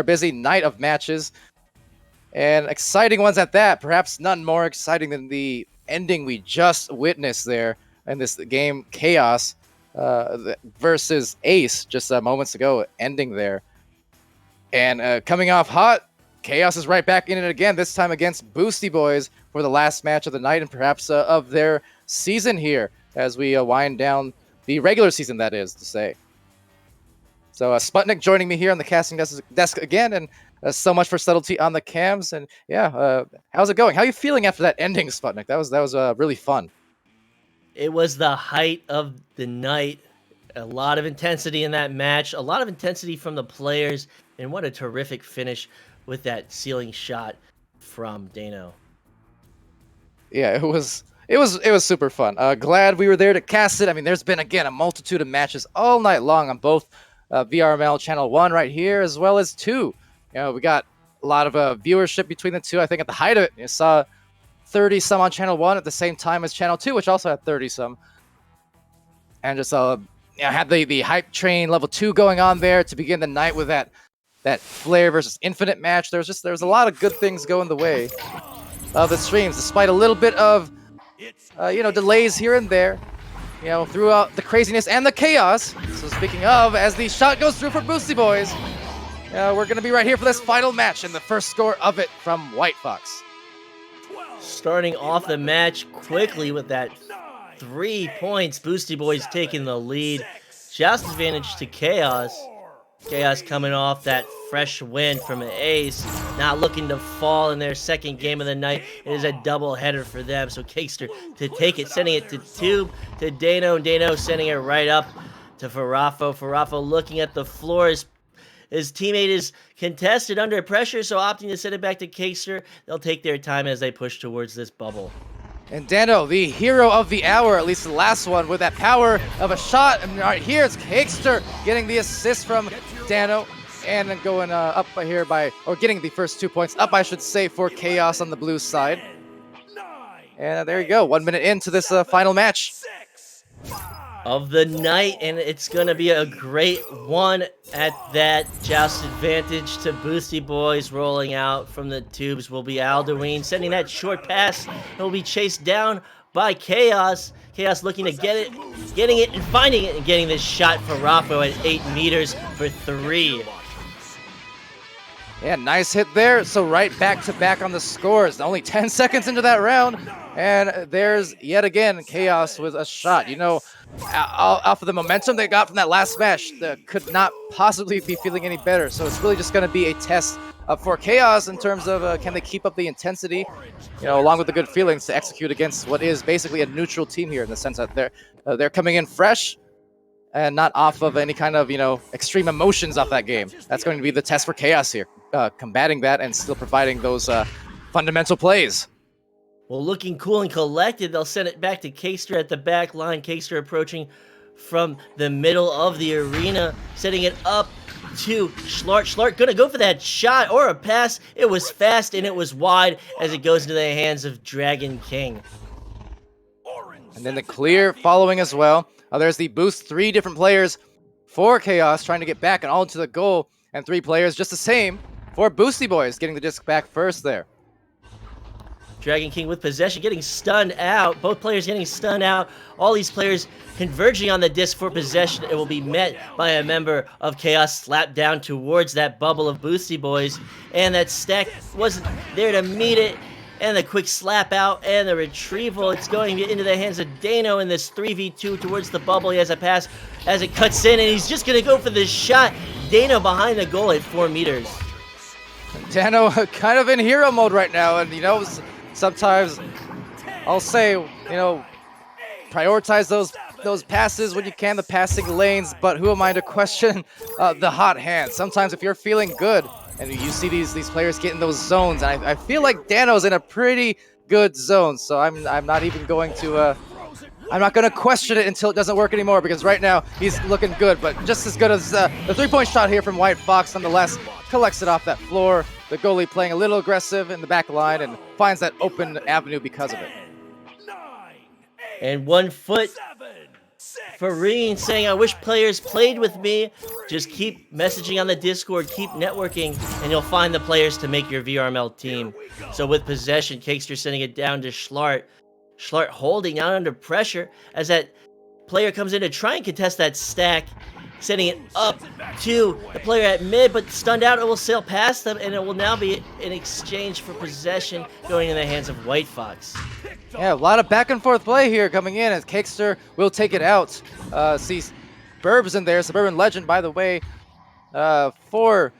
busy night of matches, and exciting ones at that. Perhaps none more exciting than the ending we just witnessed there in this game, Chaos versus Ace, just moments ago, ending there. And coming off hot, Chaos is right back in it again, this time against Boosty Boys for the last match of the night and perhaps of their season here as we wind down the regular season, that is to say. So Sputnik joining me here on the casting desk again, and so much for subtlety on the cams. And yeah, how's it going? How are you feeling after that ending, Sputnik? That was really fun. It was the height of the night. A lot of intensity in that match, a lot of intensity from the players, and what a terrific finish with that ceiling shot from Dano. Yeah, it was super fun. Glad we were there to cast it. I mean, there's been again a multitude of matches all night long on both VRML Channel 1 right here as well as 2. You know, we got a lot of viewership between the two. I think at the height of it, you saw 30 some on Channel 1 at the same time as Channel 2, which also had 30 some. And just had the hype train level 2 going on there to begin the night with that Flare versus Infinite match. There was a lot of good things going the way of the streams, despite a little bit of delays here and there, throughout the craziness and the chaos. So speaking of, as the shot goes through for Boosty Boys, we're going to be right here for this final match and the first score of it from White Fox. Starting off the match quickly with that 3 points, Boosty Boys taking the lead. Just advantage to Chaos. Chaos coming off that fresh win from an Ace, not looking to fall in their second game of the night. It is a double header for them, so Cakester to take it, sending it to Tube, to Dano, Dano sending it right up to Farafo. Farafo looking at the floor. His teammate is contested under pressure, so opting to send it back to Cakester. They'll take their time as they push towards this bubble. And Dano, the hero of the hour, at least the last one, with that power of a shot. And right here, it's Cakester getting the assist from Dano, and then going up here getting the first 2 points up, I should say, for Chaos on the blue side. And there you go, 1 minute into this final match of the night, and it's going to be a great one at that. Joust advantage to Boosty Boys. Rolling out from the tubes will be Alduin, sending that short pass. He'll be chased down by Chaos. Chaos looking to get it, getting it and finding it, and getting this shot for Raffo at 8 meters for 3. Yeah, nice hit there. So right back to back on the scores. Only 10 seconds into that round, and there's yet again Chaos with a shot. Off of the momentum they got from that last match, could not possibly be feeling any better. So it's really just going to be a test for Chaos in terms of can they keep up the intensity, along with the good feelings to execute against what is basically a neutral team here, in the sense that they're coming in fresh and not off of any kind of extreme emotions off that game. That's going to be the test for Chaos here, combating that and still providing those fundamental plays. Well, looking cool and collected, they'll send it back to Cakester at the back line. Cakester approaching from the middle of the arena, setting it up to Schlart. Schlart gonna go for that shot or a pass. It was fast and it was wide as it goes into the hands of Dragon King. And then the clear following as well. There's the boost, 3 different players for Chaos trying to get back and all into the goal, and 3 players just the same for Boosty Boys getting the disc back first there. Dragon King with possession, getting stunned out. Both players getting stunned out. All these players converging on the disc for possession. It will be met by a member of Chaos, slapped down towards that bubble of Boosty Boys. And that stack wasn't there to meet it. And the quick slap out and the retrieval. It's going into the hands of Dano in this 3v2 towards the bubble. He has a pass as it cuts in, and he's just going to go for the shot. Dano behind the goal at 4 meters. Dano kind of in hero mode right now, and sometimes I'll say, prioritize those passes when you can, the passing lanes, but who am I to question the hot hand? Sometimes if you're feeling good and you see these players get in those zones, and I feel like Dano's in a pretty good zone, so I'm not even going to I'm not going to question it until it doesn't work anymore, because right now he's looking good, but just as good as the 3-point shot here from White Fox nonetheless. Collects it off that floor. The goalie playing a little aggressive in the back line and finds that open avenue because of it. And 1 foot Fareen saying, I wish players played with me. Just keep messaging on the Discord, keep networking, and you'll find the players to make your VRML team. So with possession, Cakester sending it down to Schlart. Schlart holding out under pressure as that player comes in to try and contest that stack. Sending it up to the player at mid, but stunned out, it will sail past them, and it will now be an exchange for possession going in the hands of White Fox. Yeah, a lot of back and forth play here coming in as Cakester will take it out. See Burbs in there, Suburban Legend, by the way, for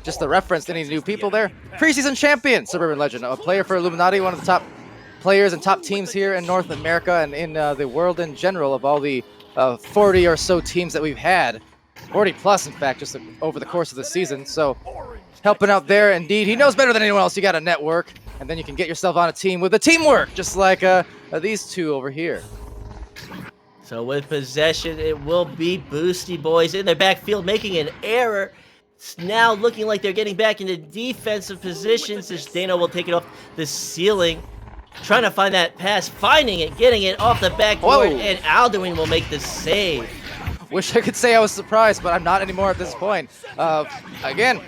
just the reference to any new people there. Preseason champion, Suburban Legend, a player for Illuminati, one of the top players and top teams here in North America and in the world in general of all the 40 or so teams that we've had. 40 plus, in fact, just over the course of the season. So helping out there, indeed. He knows better than anyone else. You got to network, and then you can get yourself on a team with the teamwork, just like these two over here. So with possession, it will be Boosty Boys in their backfield making an error. It's now looking like they're getting back into defensive positions as Dano will take it off the ceiling. Trying to find that pass, finding it, getting it off the backboard, and Alduin will make the save. Wish I could say I was surprised, but I'm not anymore at this point. Again,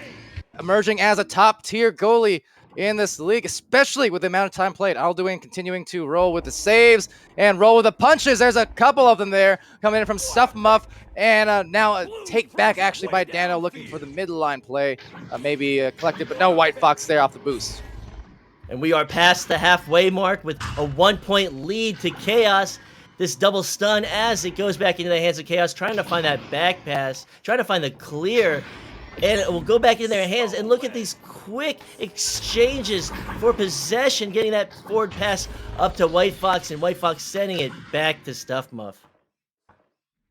emerging as a top-tier goalie in this league, especially with the amount of time played. Alduin continuing to roll with the saves and roll with the punches. There's a couple of them there coming in from Stuff Muff, and now a take back actually by Dano looking for the midline play. Maybe collected, but no White Fox there off the boost. And we are past the halfway mark with a 1-point lead to Chaos. This double stun as it goes back into the hands of Chaos, trying to find that back pass, trying to find the clear, and it will go back in their hands. And look at these quick exchanges for possession, getting that forward pass up to White Fox, and White Fox sending it back to Stuff Muff.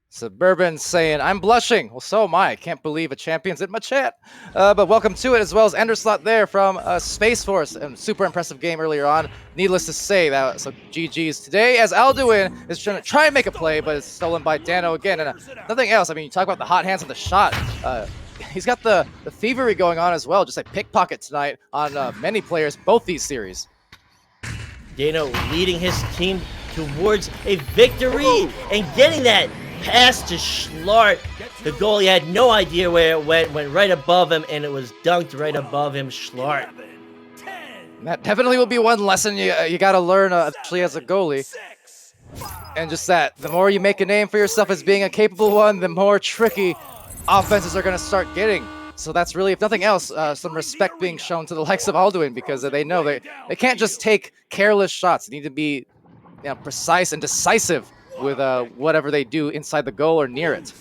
Suburban saying, I'm blushing. Well, so am I. Can't believe a champion's in my chat. But welcome to it, as well as Enderslot there from Space Force. And super impressive game earlier on. Needless to say, that so GG's today, as Alduin is trying to try and make a play, but it's stolen by Dano again. And nothing else. I mean, you talk about the hot hands on the shot. He's got the thievery going on as well, just like pickpocket tonight on many players, both these series. Dano leading his team towards a victory and getting that pass to Schlart. The goalie had no idea where it went right above him, and it was dunked right above him, Schlart. That definitely will be one lesson you got to learn actually as a goalie. And just that, the more you make a name for yourself as being a capable one, the more tricky offenses are going to start getting. So that's really, if nothing else, some respect being shown to the likes of Alduin, because they know they can't just take careless shots. They need to be precise and decisive with whatever they do inside the goal or near it.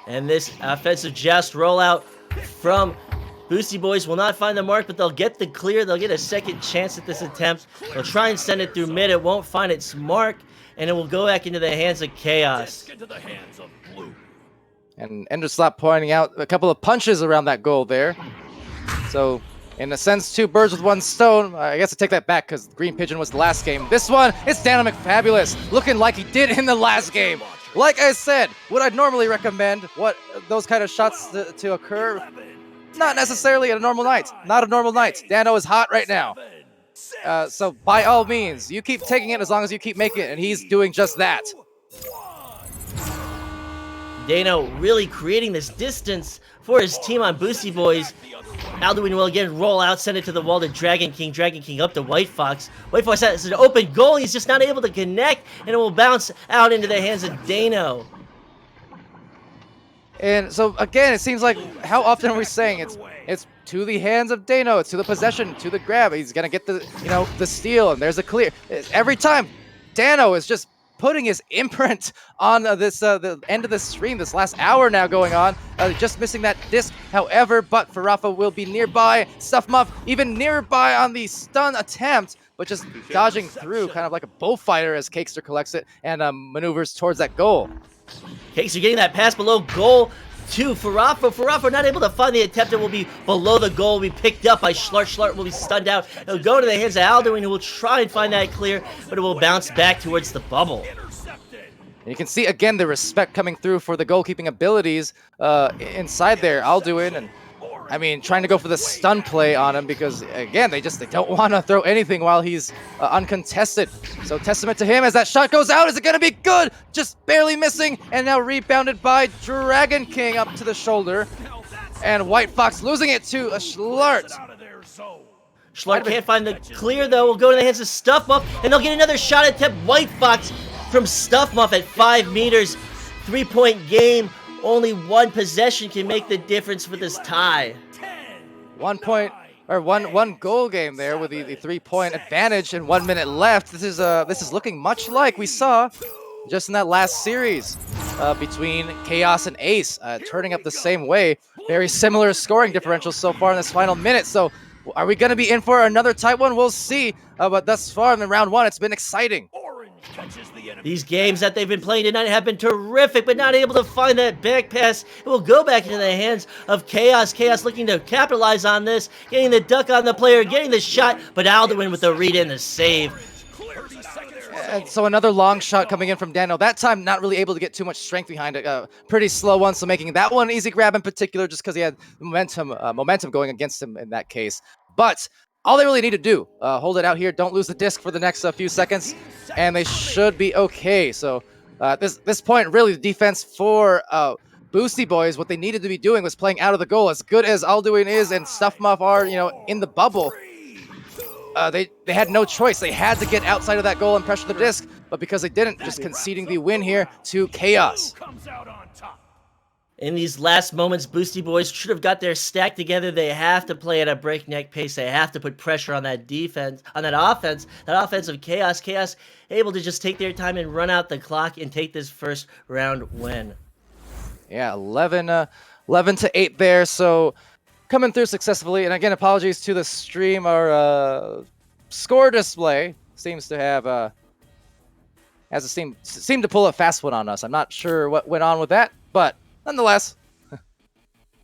And this offensive joust rollout from Boosty Boys will not find the mark, but they'll get the clear. They'll get a second chance at this attempt. They'll try and send it through mid. It won't find its mark, and it will go back into the hands of Chaos. And Enderslot pointing out a couple of punches around that goal there. So, in a sense, two birds with one stone. I guess I take that back because Green Pigeon was the last game. This one, it's Dano McFabulous, looking like he did in the last game. Like I said, would I normally recommend those kind of shots to occur? Not necessarily at a normal night. Not a normal night. Dano is hot right now. So by all means, you keep taking it as long as you keep making it, and he's doing just that. Dano really creating this distance for his team on Boosty Boys. Alduin will again roll out, send it to the wall to Dragon King. Dragon King up to White Fox. White Fox has an open goal. He's just not able to connect, and it will bounce out into the hands of Dano. And so again, it seems like, how often are we saying it's to the hands of Dano, it's to the possession, to the grab. He's gonna get the the steal, and there's a clear. Every time, Dano is just putting his imprint on this the end of the stream, this last hour now going on. Just missing that disc, however, but Farafa will be nearby. Stuff Muff even nearby on the stun attempt, but just dodging through, kind of like a bullfighter as Cakester collects it and maneuvers towards that goal. Cakester getting that pass below goal to Farafa. Farafa not able to find the attempt. It will be below the goal. Will be picked up by Schlart. Schlart will be stunned out. It'll go to the hands of Alduin, who will try and find that clear, but it will bounce back towards the bubble. And you can see again the respect coming through for the goalkeeping abilities inside there. Alduin and I mean, trying to go for the stun play on him because, again, they don't want to throw anything while he's uncontested. So testament to him as that shot goes out. Is it going to be good? Just barely missing, and now rebounded by Dragon King up to the shoulder. And White Fox losing it to a Schlart. Schlart can't find the clear, though. Will go to the hands of Stuffmuff, and they'll get another shot attempt. White Fox from Stuffmuff at 5 meters. 3-point game. Only one possession can make the difference for this tie. 1 point or one goal game there with the 3-point advantage and 1 minute left. This is looking much like we saw just in that last series between Chaos and Ace, turning up the same way. Very similar scoring differentials so far in this final minute. So are we going to be in for another tight one? We'll see. But thus far in the round 1, it's been exciting. These games that they've been playing tonight have been terrific, but not able to find that back pass. It will go back into the hands of Chaos. Chaos looking to capitalize on this, getting the duck on the player, getting the shot, but Alduin with the read and the save. And so another long shot coming in from Dano. That time not really able to get too much strength behind it. Pretty slow one, so making that one easy grab in particular just because he had momentum going against him in that case. But all they really need to do, hold it out here, don't lose the disc for the next few seconds, and they should be okay. So this point, really, the defense for Boosty Boys, what they needed to be doing was playing out of the goal. As good as Alduin is and Stuffmuff are, in the bubble, they had no choice. They had to get outside of that goal and pressure the disc, but because they didn't, just conceding the win here to Chaos. In these last moments, Boosty Boys should have got their stack together. They have to play at a breakneck pace. They have to put pressure on that defense, on that offense of Chaos. Chaos able to just take their time and run out the clock and take this first round win. Yeah, 11 to 8 there. So coming through successfully. And again, apologies to the stream. Our score display seems to have seemed to pull a fast one on us. I'm not sure what went on with that, but nonetheless,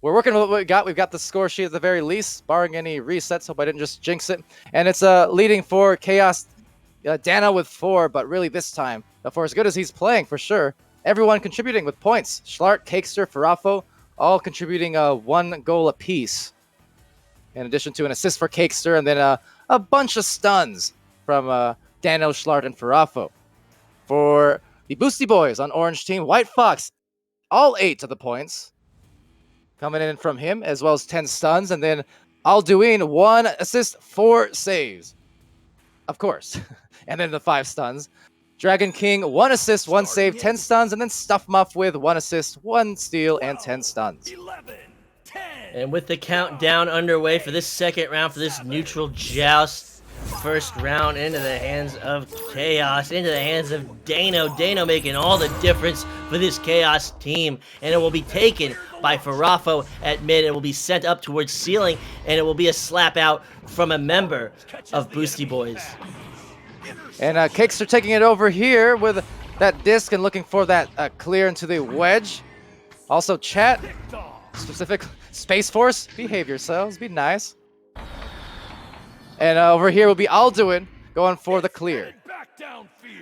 we're working with what we got. We've got the score sheet at the very least, barring any resets. Hope I didn't just jinx it. And it's leading for Chaos Dano with 4, but really this time, for as good as he's playing, for sure, everyone contributing with points. Schlart, Cakester, Farafo, all contributing 1 goal apiece. In addition to an assist for Cakester, and then a bunch of stuns from Dano, Schlart, and Farafo. For the Boosty Boys on Orange Team, White Fox, all 8 of the points coming in from him, as well as 10 stuns, and then Alduin, 1 assist, 4 saves. Of course. And then the 5 stuns. Dragon King, 1 assist, 1 save, 10 stuns, and then Stuffmuff with 1 assist, 1 steal, and 10 stuns. And with the countdown underway for this second round, for this neutral joust, first round into the hands of Chaos, into the hands of Dano. Dano making all the difference for this Chaos team. And it will be taken by Farafo at mid. It will be sent up towards ceiling, and it will be a slap out from a member of Boosty Boys. And Cakester taking it over here with that disc and looking for that clear into the wedge. Also, chat, specific Space Force, behave yourselves, be nice. And over here will be Alduin going for the clear.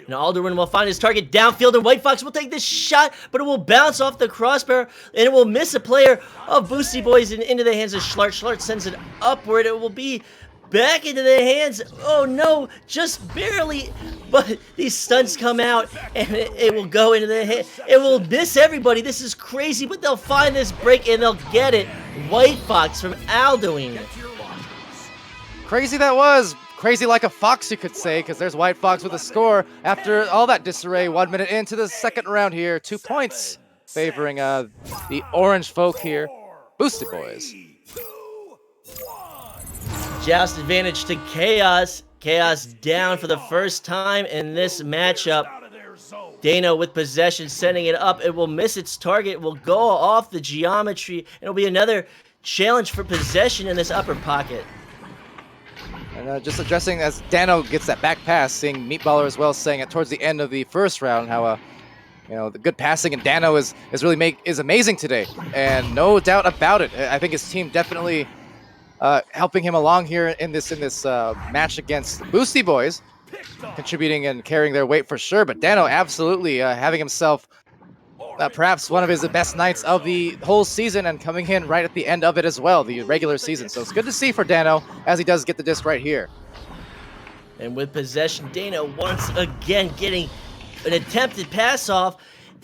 And Alduin will find his target downfield, and White Fox will take this shot, but it will bounce off the crossbar, and it will miss a player of Boosty Boys and into the hands of Schlart. Schlart sends it upward. It will be back into the hands. Oh no, just barely. But these stunts come out, and it will go into the hand. It will miss everybody. This is crazy, but they'll find this break, and they'll get it. White Fox from Alduin. Crazy that was. Crazy like a fox, you could say, because there's White Fox with a score after all that disarray. 1 minute into the second round here. 2 points favoring the orange folk here. Boosty Boys. Joust advantage to Chaos. Chaos down for the first time in this matchup. Dano with possession, sending it up. It will miss its target. It will go off the geometry. It'll be another challenge for possession in this upper pocket. And just addressing as Dano gets that back pass, seeing Meatballer as well saying it towards the end of the first round, how the good passing and Dano is really amazing today, and no doubt about it. I think his team definitely helping him along here in this match against the Boosty Boys, contributing and carrying their weight for sure. But Dano absolutely having himself perhaps one of his best nights of the whole season, and coming in right at the end of it as well, the regular season. So it's good to see for Dano as he does get the disc right here. And with possession, Dano once again getting an attempted pass off,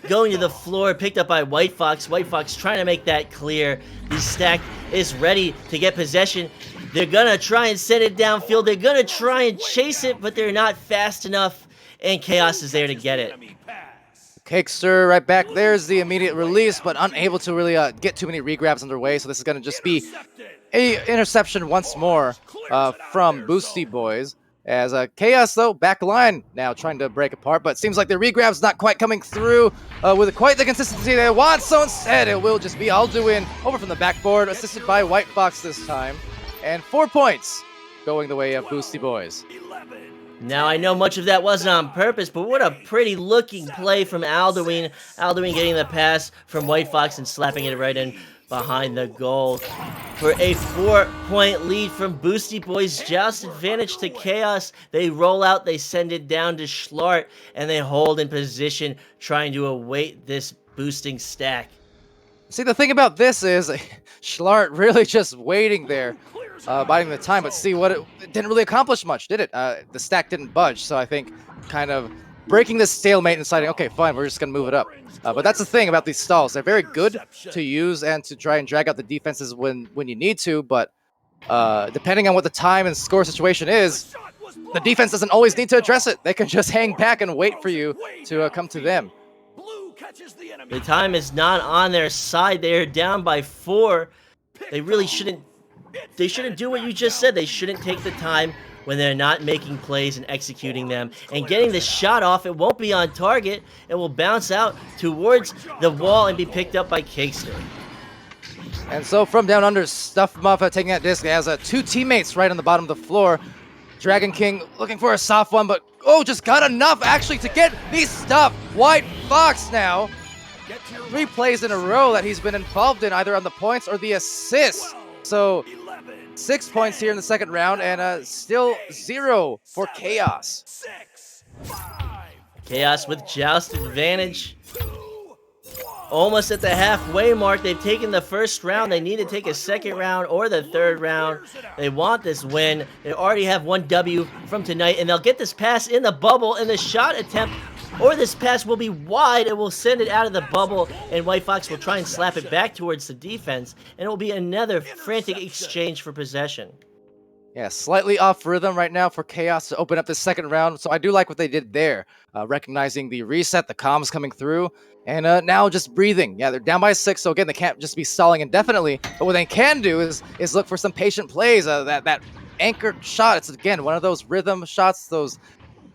going to the floor, picked up by White Fox. White Fox trying to make that clear. The stack is ready to get possession. They're gonna try and send it downfield. They're gonna try and chase it, but they're not fast enough, and Chaos is there to get it. Cakester right back. There's the immediate release, but unable to really get too many regrabs underway. So this is going to just be a interception once more from Boosty Boys. As Chaos, though, back line now trying to break apart, but it seems like the regrab's not quite coming through with quite the consistency they want. So instead, it will just be Alduin over from the backboard, assisted by White Fox this time. And 4 points going the way of Boosty Boys. Now, I know much of that wasn't on purpose, but what a pretty looking play from Alduin. Alduin getting the pass from White Fox and slapping it right in behind the goal. For a 4-point lead from Boosty Boys, joust advantage to Chaos. They roll out, they send it down to Schlart, and they hold in position, trying to await this boosting stack. See, the thing about this is Schlart really just waiting there, biding the time, but see what it didn't really accomplish much, did it? The stack didn't budge, so I think kind of breaking this stalemate and deciding, okay, fine, we're just going to move it up. But that's the thing about these stalls. They're very good to use and to try and drag out the defenses when you need to, but depending on what the time and score situation is, the defense doesn't always need to address it. They can just hang back and wait for you to come to them. The time is not on their side. They are down by 4. They really shouldn't do what you just said. They shouldn't take the time when they're not making plays and executing them. And getting the shot off, it won't be on target. It will bounce out towards the wall and be picked up by Cakester. And so from down under, Stuff Muffa taking that disc. He has 2 teammates right on the bottom of the floor. Dragon King looking for a soft one, but just got enough actually to get the stuff. White Fox now. 3 plays in a row that he's been involved in, either on the points or the assists. So 6 points here in the second round, and still 0 for Chaos. Chaos with joust advantage. Almost at the halfway mark. They've taken the first round. They need to take a second round or the third round. They want this win. They already have 1 W from tonight, and they'll get this pass in the bubble, and the shot attempt, or this pass will be wide. It will send it out of the bubble, and White Fox will try and slap it back towards the defense, and it will be another frantic exchange for possession. Yeah, slightly off rhythm right now for Chaos to open up the second round. So I do like what they did there, recognizing the reset, the comms coming through, and now just breathing. Yeah, they're down by 6, so again, they can't just be stalling indefinitely. But what they can do is look for some patient plays. That anchored shot, it's again one of those rhythm shots, those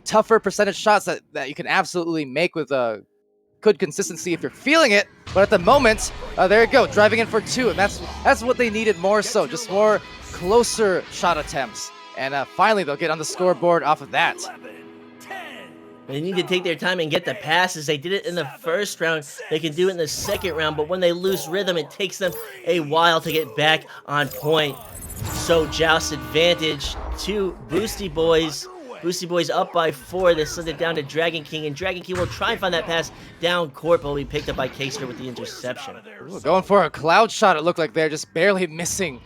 tougher percentage shots that you can absolutely make with good consistency if you're feeling it. But at the moment, there you go, driving in for 2, and that's what they needed more so, just more closer shot attempts. And finally, they'll get on the scoreboard off of that. They need to take their time and get the passes. They did it in the first round. They can do it in the second round, but when they lose rhythm, it takes them a while to get back on point. So joust advantage to Boosty Boys. Boosty Boys up by 4. They send it down to Dragon King, and Dragon King will try and find that pass down court, but will be picked up by Cakester with the interception. Ooh, going for a cloud shot, it looked like they're just barely missing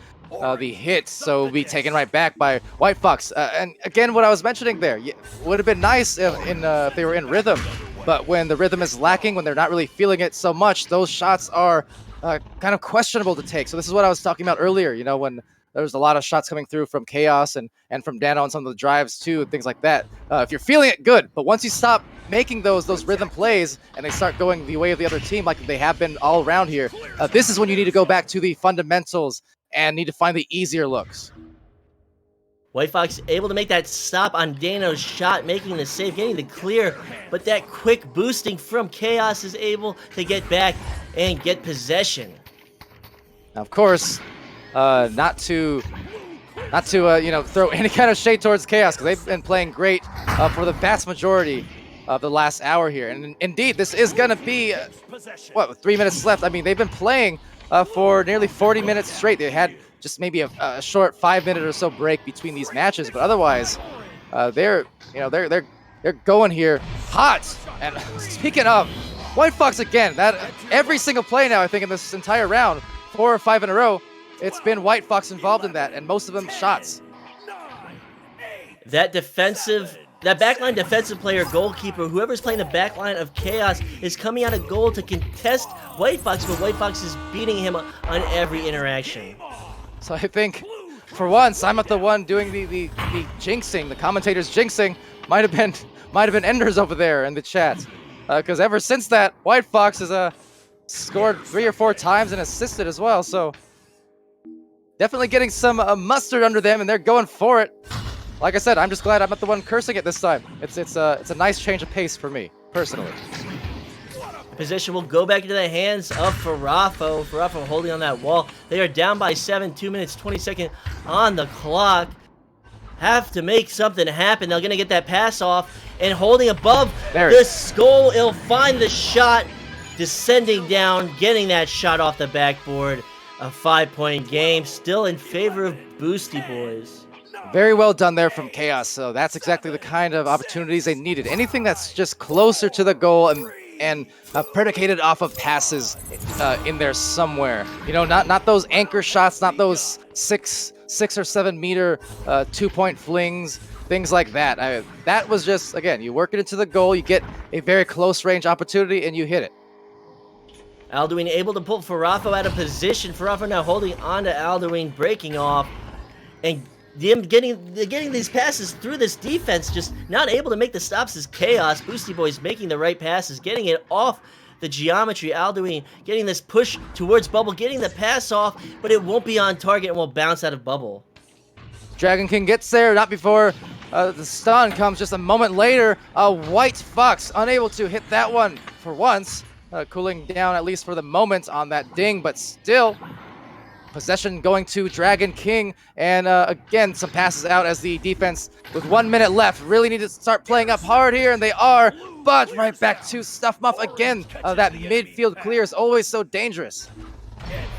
the hit, so will be taken right back by White Fox. And again, what I was mentioning there, would have been nice if they were in rhythm, but when the rhythm is lacking, when they're not really feeling it so much, those shots are kind of questionable to take. So this is what I was talking about earlier, when there was a lot of shots coming through from Chaos and from Dano on some of the drives too, and things like that. If you're feeling it, good, but once you stop making those rhythm plays and they start going the way of the other team like they have been all around here, this is when you need to go back to the fundamentals and need to find the easier looks. White Fox able to make that stop on Dano's shot, making the save, getting the clear, but that quick boosting from Chaos is able to get back and get possession. Now, of course, not to throw any kind of shade towards Chaos, because they've been playing great for the vast majority of the last hour here. And indeed, this is going to be, with 3 minutes left? I mean, they've been playing for nearly 40 minutes straight. They had just maybe a short 5-minute or so break between these matches, but otherwise, they're going here hot. And speaking of White Fox again. That every single play now, I think in this entire round, 4 or 5 in a row, it's been White Fox involved in that, and most of them shots. That backline defensive player, goalkeeper, whoever's playing the backline of Chaos is coming out of goal to contest White Fox, but White Fox is beating him on every interaction. So I think, for once, I'm not the one doing the jinxing. The commentators jinxing might have been Enders over there in the chat, because ever since that, White Fox has scored 3 or 4 times and assisted as well. So definitely getting some mustard under them, and they're going for it. Like I said, I'm just glad I'm not the one cursing it this time. It's a nice change of pace for me, personally. Position will go back into the hands of Farafo. Farafo holding on that wall. They are down by 7, 2 minutes, 20 seconds on the clock. Have to make something happen. They're going to get that pass off. And holding above the skull, he'll find the shot. Descending down, getting that shot off the backboard. A 5-point game, still in favor of Boosty Boys. Very well done there from Chaos. So that's exactly the kind of opportunities they needed. Anything that's just closer to the goal and predicated off of passes in there somewhere. You know, not those anchor shots, not those 6 or 7 meter 2-point flings, things like that. That was just, again, you work it into the goal, you get a very close range opportunity, and you hit it. Alduin able to pull Farafo out of position. Farafo now holding on to Alduin, breaking off, and them getting these passes through this defense, just not able to make the stops as Chaos. Boosty Boys making the right passes, getting it off the geometry. Alduin getting this push towards Bubble, getting the pass off, but it won't be on target and will bounce out of Bubble. Dragon King gets there, not before the stun comes just a moment later. White Fox unable to hit that one for once. Cooling down at least for the moment on that ding, but still possession going to Dragon King, and again some passes out as the defense with 1 minute left really need to start playing up hard here, and they are, but right back to Stuff Muff again. That midfield clear is always so dangerous.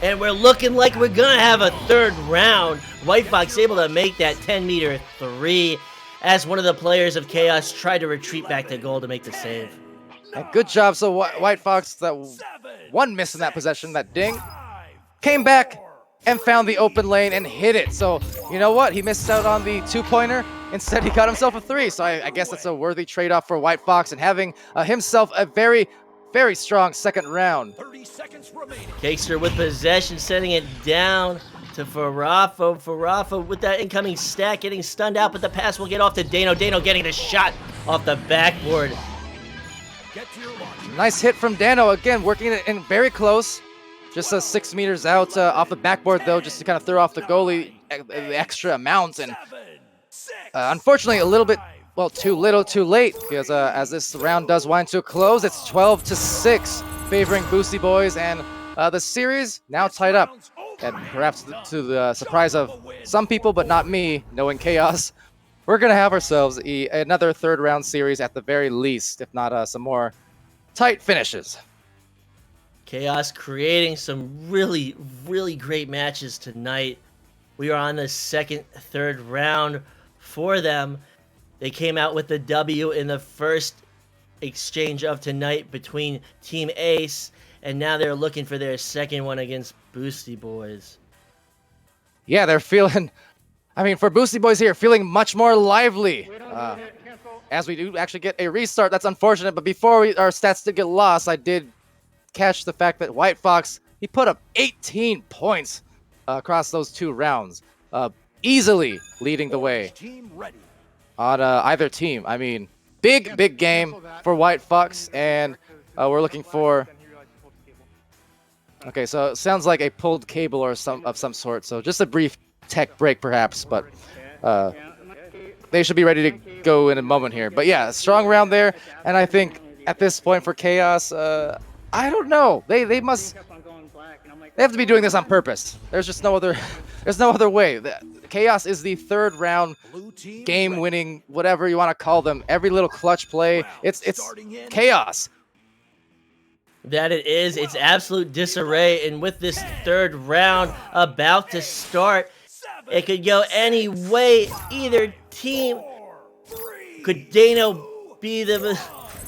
And we're looking like we're gonna have a third round. White Fox able to make that 10-meter 3 as one of the players of Chaos tried to retreat back to goal to make the save. And good job. So White Fox, that one miss in that possession, that ding, came back and found the open lane and hit it. So you know what? He missed out on the 2-pointer. Instead, he got himself a 3. So I guess that's a worthy trade-off for White Fox and having himself a very, very strong second round. 30 seconds remaining. Cakester with possession, setting it down to Farafo. Farafo with that incoming stack, getting stunned out, but the pass will get off to Dano. Dano getting the shot off the backboard. Get to your launch. Nice hit from Dano. Again, working it in very close. Just 6 meters out off the backboard, though, just to kind of throw off the goalie the extra amount. And unfortunately, a little bit, well, too little, too late, because as this round does wind to a close, it's 12-6 favoring Boosty Boys, and the series now tied up. And perhaps to the surprise of some people, but not me, knowing Chaos, we're going to have ourselves another third round series at the very least, if not some more tight finishes. Chaos creating some really, really great matches tonight. We are on the third round for them. They came out with the W in the first exchange of tonight between Team Ace, and now they're looking for their second one against Boosty Boys. Yeah, they're feeling, I mean, for Boosty Boys here, feeling much more lively. As we do actually get a restart, that's unfortunate, but before our stats did get lost, I did catch the fact that White Fox, he put up 18 points across those 2 rounds, easily leading the way on either team. I mean, big game for White Fox, and we're looking for, okay, so it sounds like a pulled cable or of some sort, so just a brief tech break perhaps, but they should be ready to go in a moment here. But yeah, a strong round there, and I think at this point for Chaos, I don't know. They have to be doing this on purpose. There's just no other way. Chaos is the third round game winning, whatever you want to call them. Every little clutch play, it's chaos. That it is. It's absolute disarray, and with this third round about to start, it could go any way. Either team. Could Dano be the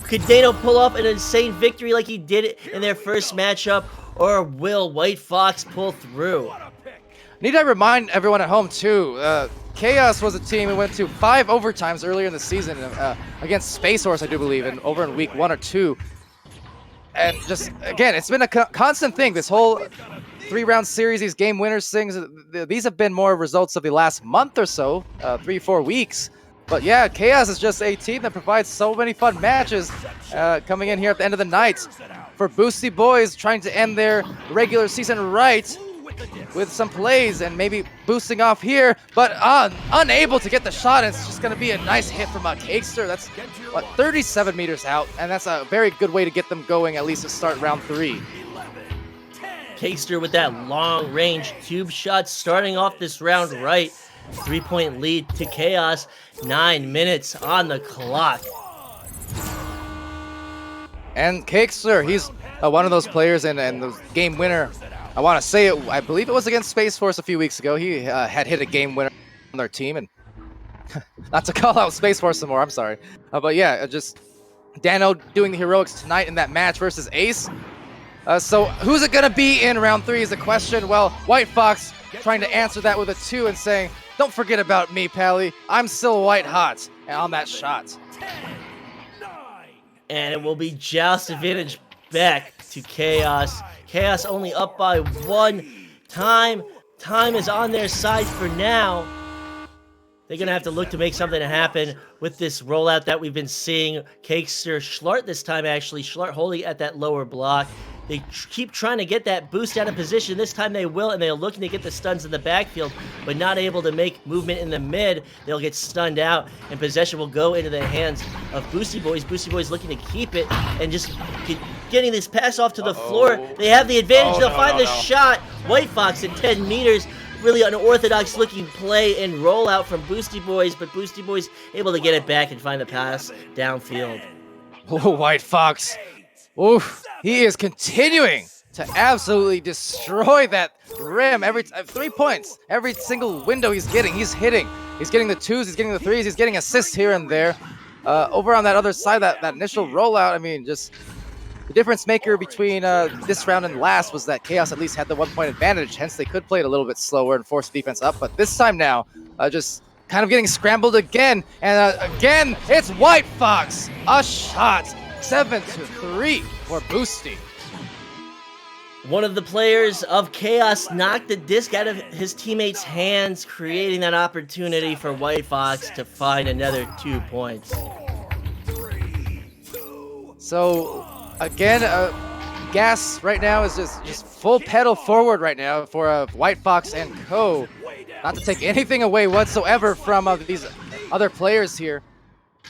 Could Dano pull off an insane victory like he did it in their first matchup, or will White Fox pull through? Need I remind everyone at home too, Chaos was a team who went to 5 overtimes earlier in the season against Space Horse, I do believe, and over in week 1 or 2. And just, again, it's been a constant thing, this whole 3-round series, these game winners things, these have been more results of the last month or so, 3-4 weeks. But yeah, Chaos is just a team that provides so many fun matches coming in here at the end of the night. For Boosty Boys trying to end their regular season right with some plays and maybe boosting off here, but unable to get the shot. And it's just going to be a nice hit from Cakester. That's, what, 37 meters out, and that's a very good way to get them going, at least to start round 3. Cakester with that long-range tube shot starting off this round right. 3-point lead to Chaos. 9 minutes on the clock. And Cakester, he's one of those players and the game winner. I want to say it, I believe it was against Space Force a few weeks ago. He had hit a game winner on their team, and not to call out Space Force some more, I'm sorry. But yeah, just Dano doing the heroics tonight in that match versus Ace. So who's it going to be in round 3 is the question. Well, White Fox trying to answer that with a 2 and saying, don't forget about me, Pally. I'm still white hot and on that shot. And it will be joust advantage back to Chaos. Chaos only up by 1 time. Time is on their side for now. They're going to have to look to make something happen with this rollout that we've been seeing. Cakester, Schlart this time actually. Schlart holding at that lower block. They keep trying to get that boost out of position. This time they will, and they're looking to get the stuns in the backfield, but not able to make movement in the mid. They'll get stunned out, and possession will go into the hands of Boosty Boys. Boosty Boys looking to keep it and just getting this pass off to the floor. They have the advantage. They'll find the shot. White Fox at 10 meters. Really unorthodox looking play and rollout from Boosty Boys, but Boosty Boys able to get it back and find the pass downfield. Oh, White Fox. Oof. He is continuing to absolutely destroy that rim. Every 3 points, every single window he's getting, he's hitting. He's getting the 2s, he's getting the 3s, he's getting assists here and there. Over on that other side, that initial rollout, I mean, just the difference maker between this round and last was that Chaos at least had the 1-point advantage, hence they could play it a little bit slower and force defense up. But this time now, just kind of getting scrambled again. And again, it's White Fox. A shot. 7-3 for Boosty. One of the players of Chaos knocked the disc out of his teammate's hands, creating that opportunity for White Fox to find another 2 points. So, again, gas right now is just full pedal forward right now for White Fox and co. Not to take anything away whatsoever from these other players here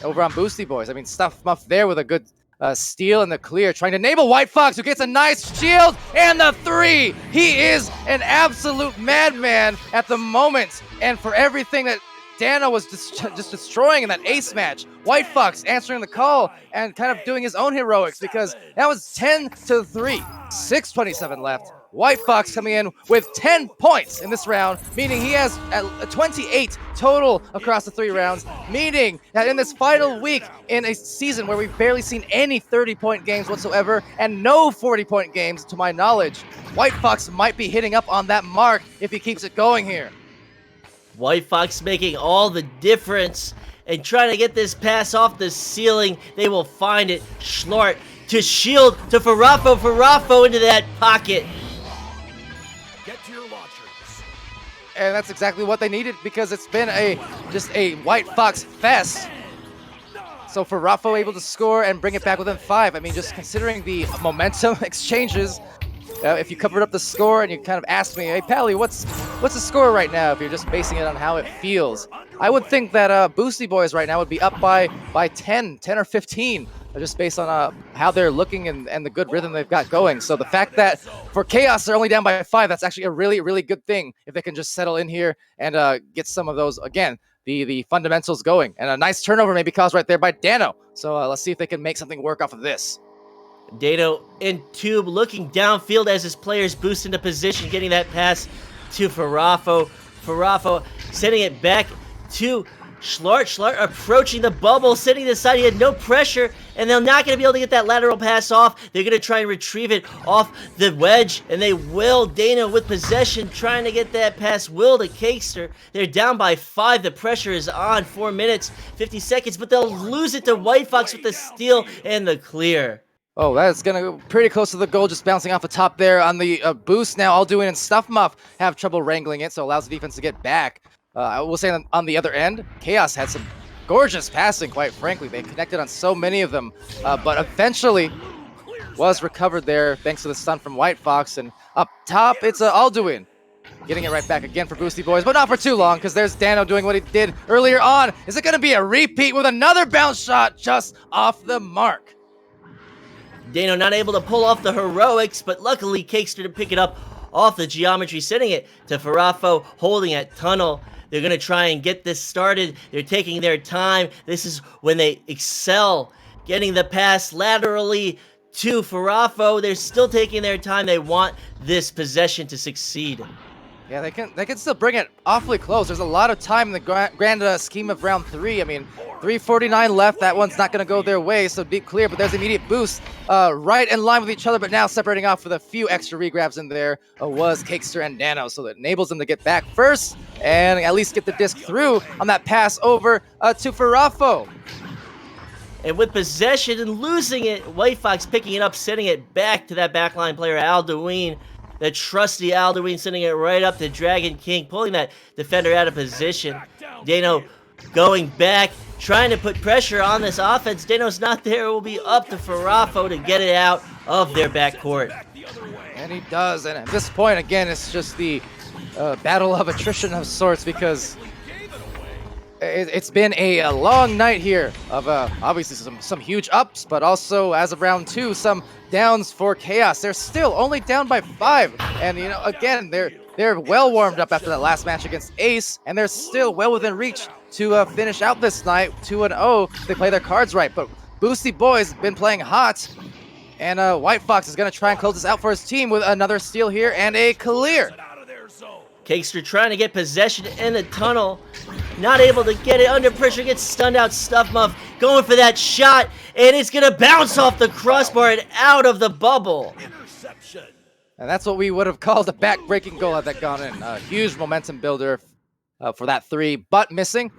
over on Boosty Boys. I mean, Stuff Muff there with a good steal in the clear, trying to enable White Fox, who gets a nice shield and the 3. He is an absolute madman at the moment, and for everything that Dano was just destroying in that ace match, White Fox answering the call and kind of doing his own heroics, because that was 10-3, 6:27 left. White Fox coming in with 10 points in this round, meaning he has 28 total across the 3 rounds, meaning that in this final week in a season where we've barely seen any 30-point games whatsoever and no 40-point games to my knowledge, White Fox might be hitting up on that mark if he keeps it going here. White Fox making all the difference and trying to get this pass off the ceiling. They will find it. Schlart to shield to Farafo. Farafo into that pocket. Get to your launchers. And that's exactly what they needed, because it's been just a White Fox fest. So for Raffo able to score and bring it back within 5, I mean, just considering the momentum exchanges, if you covered up the score and you kind of asked me, hey, Pally, what's the score right now, if you're just basing it on how it feels, I would think that Boosty Boys right now would be up by 10 or 15, just based on how they're looking and the good rhythm they've got going. So the fact that for Chaos they're only down by 5, that's actually a really, really good thing if they can just settle in here and get some of those, again, the fundamentals going. And a nice turnover maybe caused right there by Dano. So let's see if they can make something work off of this. Dano in tube, looking downfield as his players boost into position, getting that pass to Farafo. Farafo sending it back to Schlart approaching the bubble, sitting to the side. He had no pressure, and they're not going to be able to get that lateral pass off. They're going to try and retrieve it off the wedge, and they will. Dano with possession, trying to get that pass. Will to Cakester. They're down by 5. The pressure is on. 4 minutes, 50 seconds, but they'll lose it to White Fox with the steal and the clear. Oh, that's going to go pretty close to the goal, just bouncing off the top there on the boost now. Alduin and StuffMuff have trouble wrangling it, so allows the defense to get back. I will say on the other end, Chaos had some gorgeous passing, quite frankly. They connected on so many of them, but eventually was recovered there thanks to the stun from White Fox. And up top, it's Alduin getting it right back again for Boosty Boys, but not for too long, because there's Dano doing what he did earlier on. Is it going to be a repeat with another bounce shot just off the mark? Dano not able to pull off the heroics, but luckily Cakester to pick it up off the geometry, sending it to Farafo, holding at tunnel. They're going to try and get this started. They're taking their time. This is when they excel, getting the pass laterally to Farafo. They're still taking their time. They want this possession to succeed. Yeah, they can still bring it awfully close. There's a lot of time in the grand scheme of round 3. I mean, 3:49 left. That one's not going to go their way, so deep clear, but there's immediate boost right in line with each other, but now separating off with a few extra regrabs in there was Cakester and Dano, so that enables them to get back first and at least get the disc through on that pass over to Farafo. And with possession and losing it, White Fox picking it up, sending it back to that backline player, Alduin. The trusty Alduin sending it right up to Dragon King, pulling that defender out of position. Dano going back, trying to put pressure on this offense. Dano's not there. It will be up to Farafo to get it out of their backcourt. And he does, and at this point, again, it's just the battle of attrition of sorts, because it's been a long night here of obviously some huge ups, but also as of round 2, some downs for Chaos. They're still only down by 5, and you know, again, they're well warmed up after that last match against Ace, and they're still well within reach to finish out this night 2-0. They play their cards right, but Boosty Boys been playing hot, and White Fox is going to try and close this out for his team with another steal here and a clear. Cakester trying to get possession in the tunnel. Not able to get it under pressure. Gets stunned out. StuffMuff going for that shot. And it's going to bounce off the crossbar and out of the bubble. Interception. And that's what we would have called a back-breaking goal had that gone in. A huge momentum builder for that 3, but missing.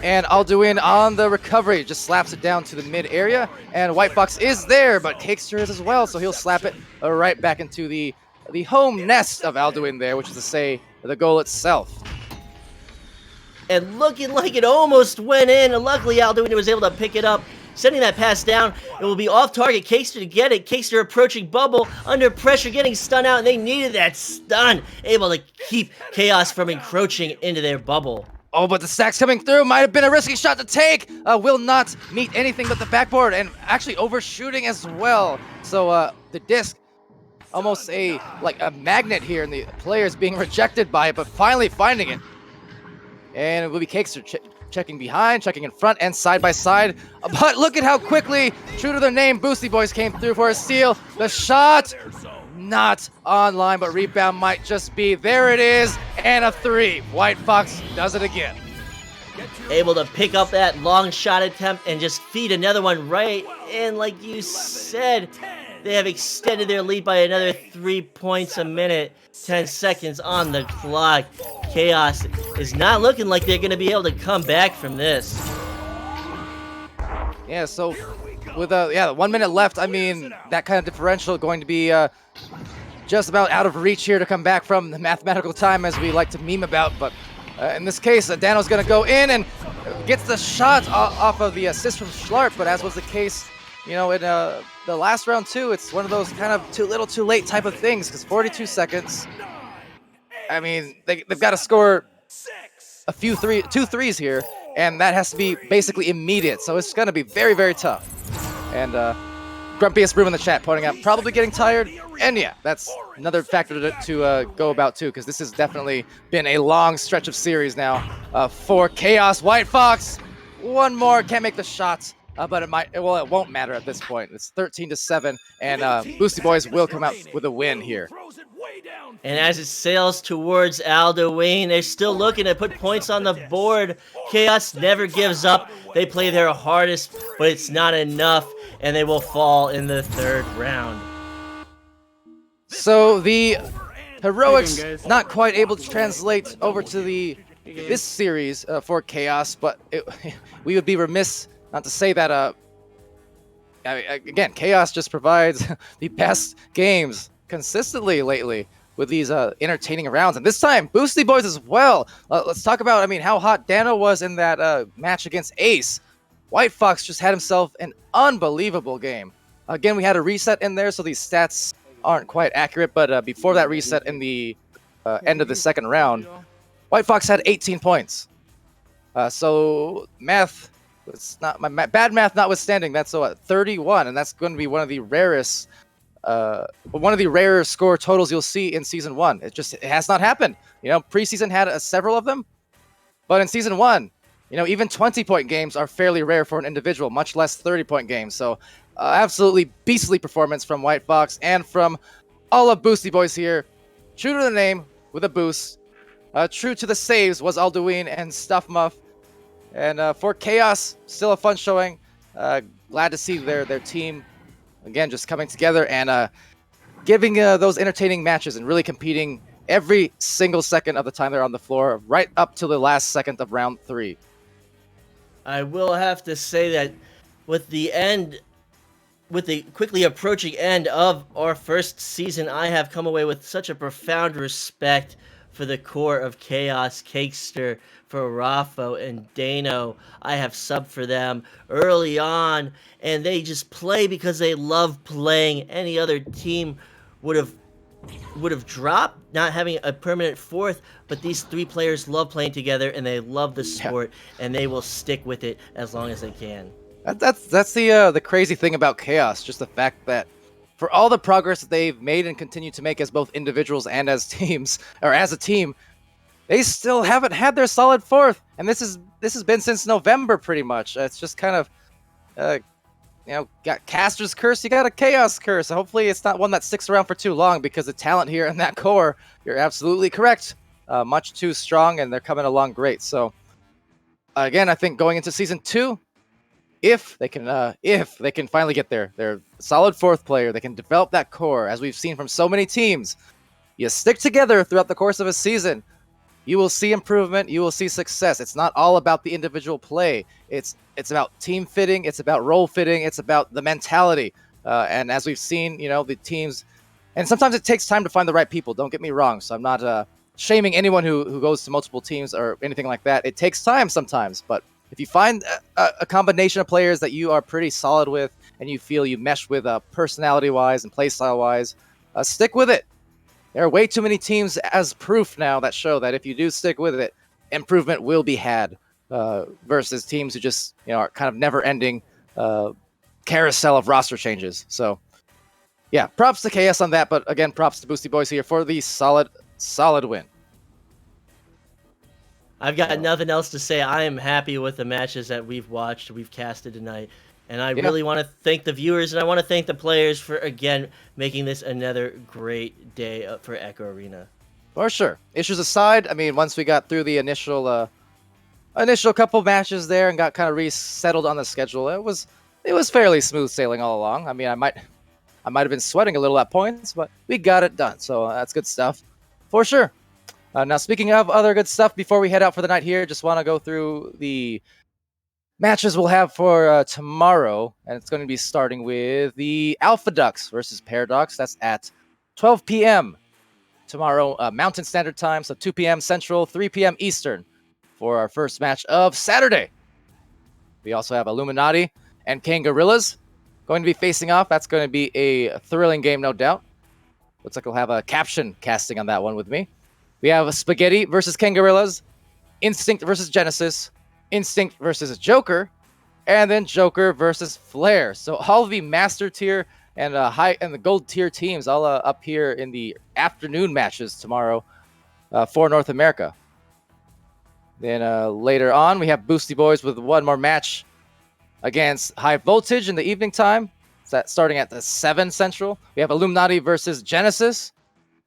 And Alduin on the recovery just slaps it down to the mid area. And White Fox is there, but Cakester is as well. So he'll slap it right back into the home nest of Alduin there, which is to say the goal itself. And looking like it almost went in. And luckily, Alduin was able to pick it up, sending that pass down. It will be off target. Cakester to get it. Cakester approaching bubble, under pressure, getting stun out, and they needed that stun. Able to keep Chaos from encroaching into their bubble. Oh, but the stacks coming through might have been a risky shot to take. Will not meet anything but the backboard, and actually overshooting as well. So the disc, almost a magnet here, and the players being rejected by it, but finally finding it. And it will be Cakester checking behind, checking in front, and side by side. But look at how quickly, true to their name, Boosty Boys came through for a steal. The shot, not online, but rebound might just be. There it is, and a 3. White Fox does it again. Able to pick up that long shot attempt and just feed another one right in. Like you said, they have extended their lead by another 3 points a minute. 10 seconds on the clock. Chaos is not looking like they're going to be able to come back from this. Yeah, so with 1 minute left, I mean, that kind of differential going to be just about out of reach here to come back from the mathematical time, as we like to meme about. But in this case, Dano's going to go in and gets the shot off of the assist from Schlart. But as was the case, you know, in the last round 2, it's one of those kind of too little, too late type of things, because 42 seconds. I mean, they've got to score two threes here, and that has to be basically immediate. So it's going to be very, very tough. And Grumpiest Room in the chat pointing out probably getting tired. And yeah, that's another factor to go about too, because this has definitely been a long stretch of series now for Chaos. White Fox, one more, can't make the shots. But it won't matter at this point. It's 13-7, and Boosty Boys will come out with a win here. Stay down. And as it sails towards Alduin, they're still looking to put points on the board. Chaos never gives up. They play their hardest, but it's not enough, and they will fall in the 3rd round. So the heroics How you doing, guys? not quite able to translate over to this series for Chaos, but we would be remiss not to say that again, Chaos just provides the best games consistently lately with these entertaining rounds, and this time Boosty Boys as well. Let's talk about how hot Dano was in that match against Ace. White Fox just had himself an unbelievable game. Again, we had a reset in there, so these stats aren't quite accurate, but before that reset in the end of the 2nd round, White Fox had 18 points. So math, it's not bad math notwithstanding, that's 31, and that's going to be one of the rarest, rarer score totals you'll see in Season 1. It has not happened. Preseason had several of them, but in Season 1, even 20-point games are fairly rare for an individual, much less 30-point games. So absolutely beastly performance from White Fox and from all of Boosty Boys here. True to the name with a boost. True to the saves was Alduin and Stuff Muff. And for Chaos, still a fun showing. Glad to see their team, again, just coming together and giving those entertaining matches and really competing every single second of the time they're on the floor, right up to the last second of round 3. I will have to say that with the quickly approaching end of our first season, I have come away with such a profound respect for the core of Chaos, Cakester, for Raffo and Dano. I have subbed for them early on, and they just play because they love playing. Any other team would have dropped, not having a permanent 4th, but these 3 players love playing together, and they love the sport, and they will stick with it as long as they can. That's the crazy thing about Chaos, just the fact that for all the progress that they've made and continue to make as both individuals and as teams, or as a team, they still haven't had their solid 4th, and this has been since November pretty much. It's just kind of got Caster's curse, you got a Chaos curse. Hopefully it's not one that sticks around for too long, because the talent here in that core, you're absolutely correct, much too strong, and they're coming along great. So again, I think going into Season 2, if they can finally get their solid 4th player, they can develop that core, as we've seen from so many teams. You stick together throughout the course of a season, you will see improvement, you will see success. It's not all about the individual play. It's about team fitting, it's about role fitting, it's about the mentality. And as we've seen, the teams, and sometimes it takes time to find the right people, don't get me wrong. So I'm not shaming anyone who goes to multiple teams or anything like that. It takes time sometimes, but if you find a combination of players that you are pretty solid with and you feel you mesh with personality-wise and playstyle-wise, stick with it. There are way too many teams as proof now that show that if you do stick with it, improvement will be had, versus teams who just are kind of never-ending carousel of roster changes. So, yeah, props to KS on that, but again, props to Boosty Boys here for the solid win. I've got nothing else to say. I am happy with the matches that we've watched, we've casted tonight. And I really want to thank the viewers, and I want to thank the players for, again, making this another great day for Echo Arena. For sure. Issues aside, I mean, once we got through the initial couple matches there and got kind of resettled on the schedule, it was fairly smooth sailing all along. I mean, I might have been sweating a little at points, but we got it done. So that's good stuff, for sure. Now, speaking of other good stuff, before we head out for the night here, just want to go through the matches we'll have for tomorrow, and it's going to be starting with the Alpha Ducks versus Paradox. That's at 12 p.m. tomorrow, Mountain Standard Time, so 2 p.m. Central, 3 p.m. Eastern for our first match of Saturday. We also have Illuminati and King Gorillas going to be facing off. That's going to be a thrilling game, no doubt. Looks like we'll have a caption casting on that one with me. We have Spaghetti versus King Gorillas, Instinct versus Genesis, Instinct versus Joker, and then Joker versus Flare. So all of the master tier and the gold tier teams all up here in the afternoon matches tomorrow for North America. Then later on, we have Boosty Boys with one more match against High Voltage in the evening time. That's starting at the 7 Central. We have Illuminati versus Genesis.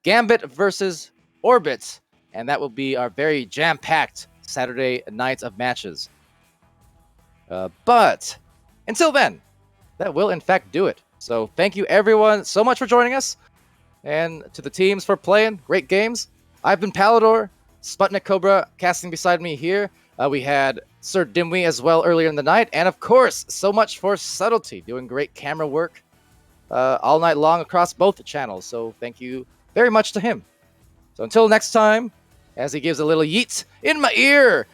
Gambit versus Orbit, and that will be our very jam-packed Saturday night of matches. But until then, that will in fact do it. So thank you everyone so much for joining us, and to the teams for playing great games. I've been Palidore, SputnikKobra casting beside me here. We had SirDimwi as well earlier in the night, and of course, so much for Subtlety, doing great camera work all night long across both channels. So thank you very much to him. So until next time, as he gives a little yeet in my ear,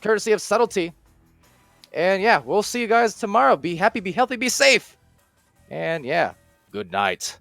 courtesy of Subtlety. And yeah, we'll see you guys tomorrow. Be happy, be healthy, be safe. And yeah, good night.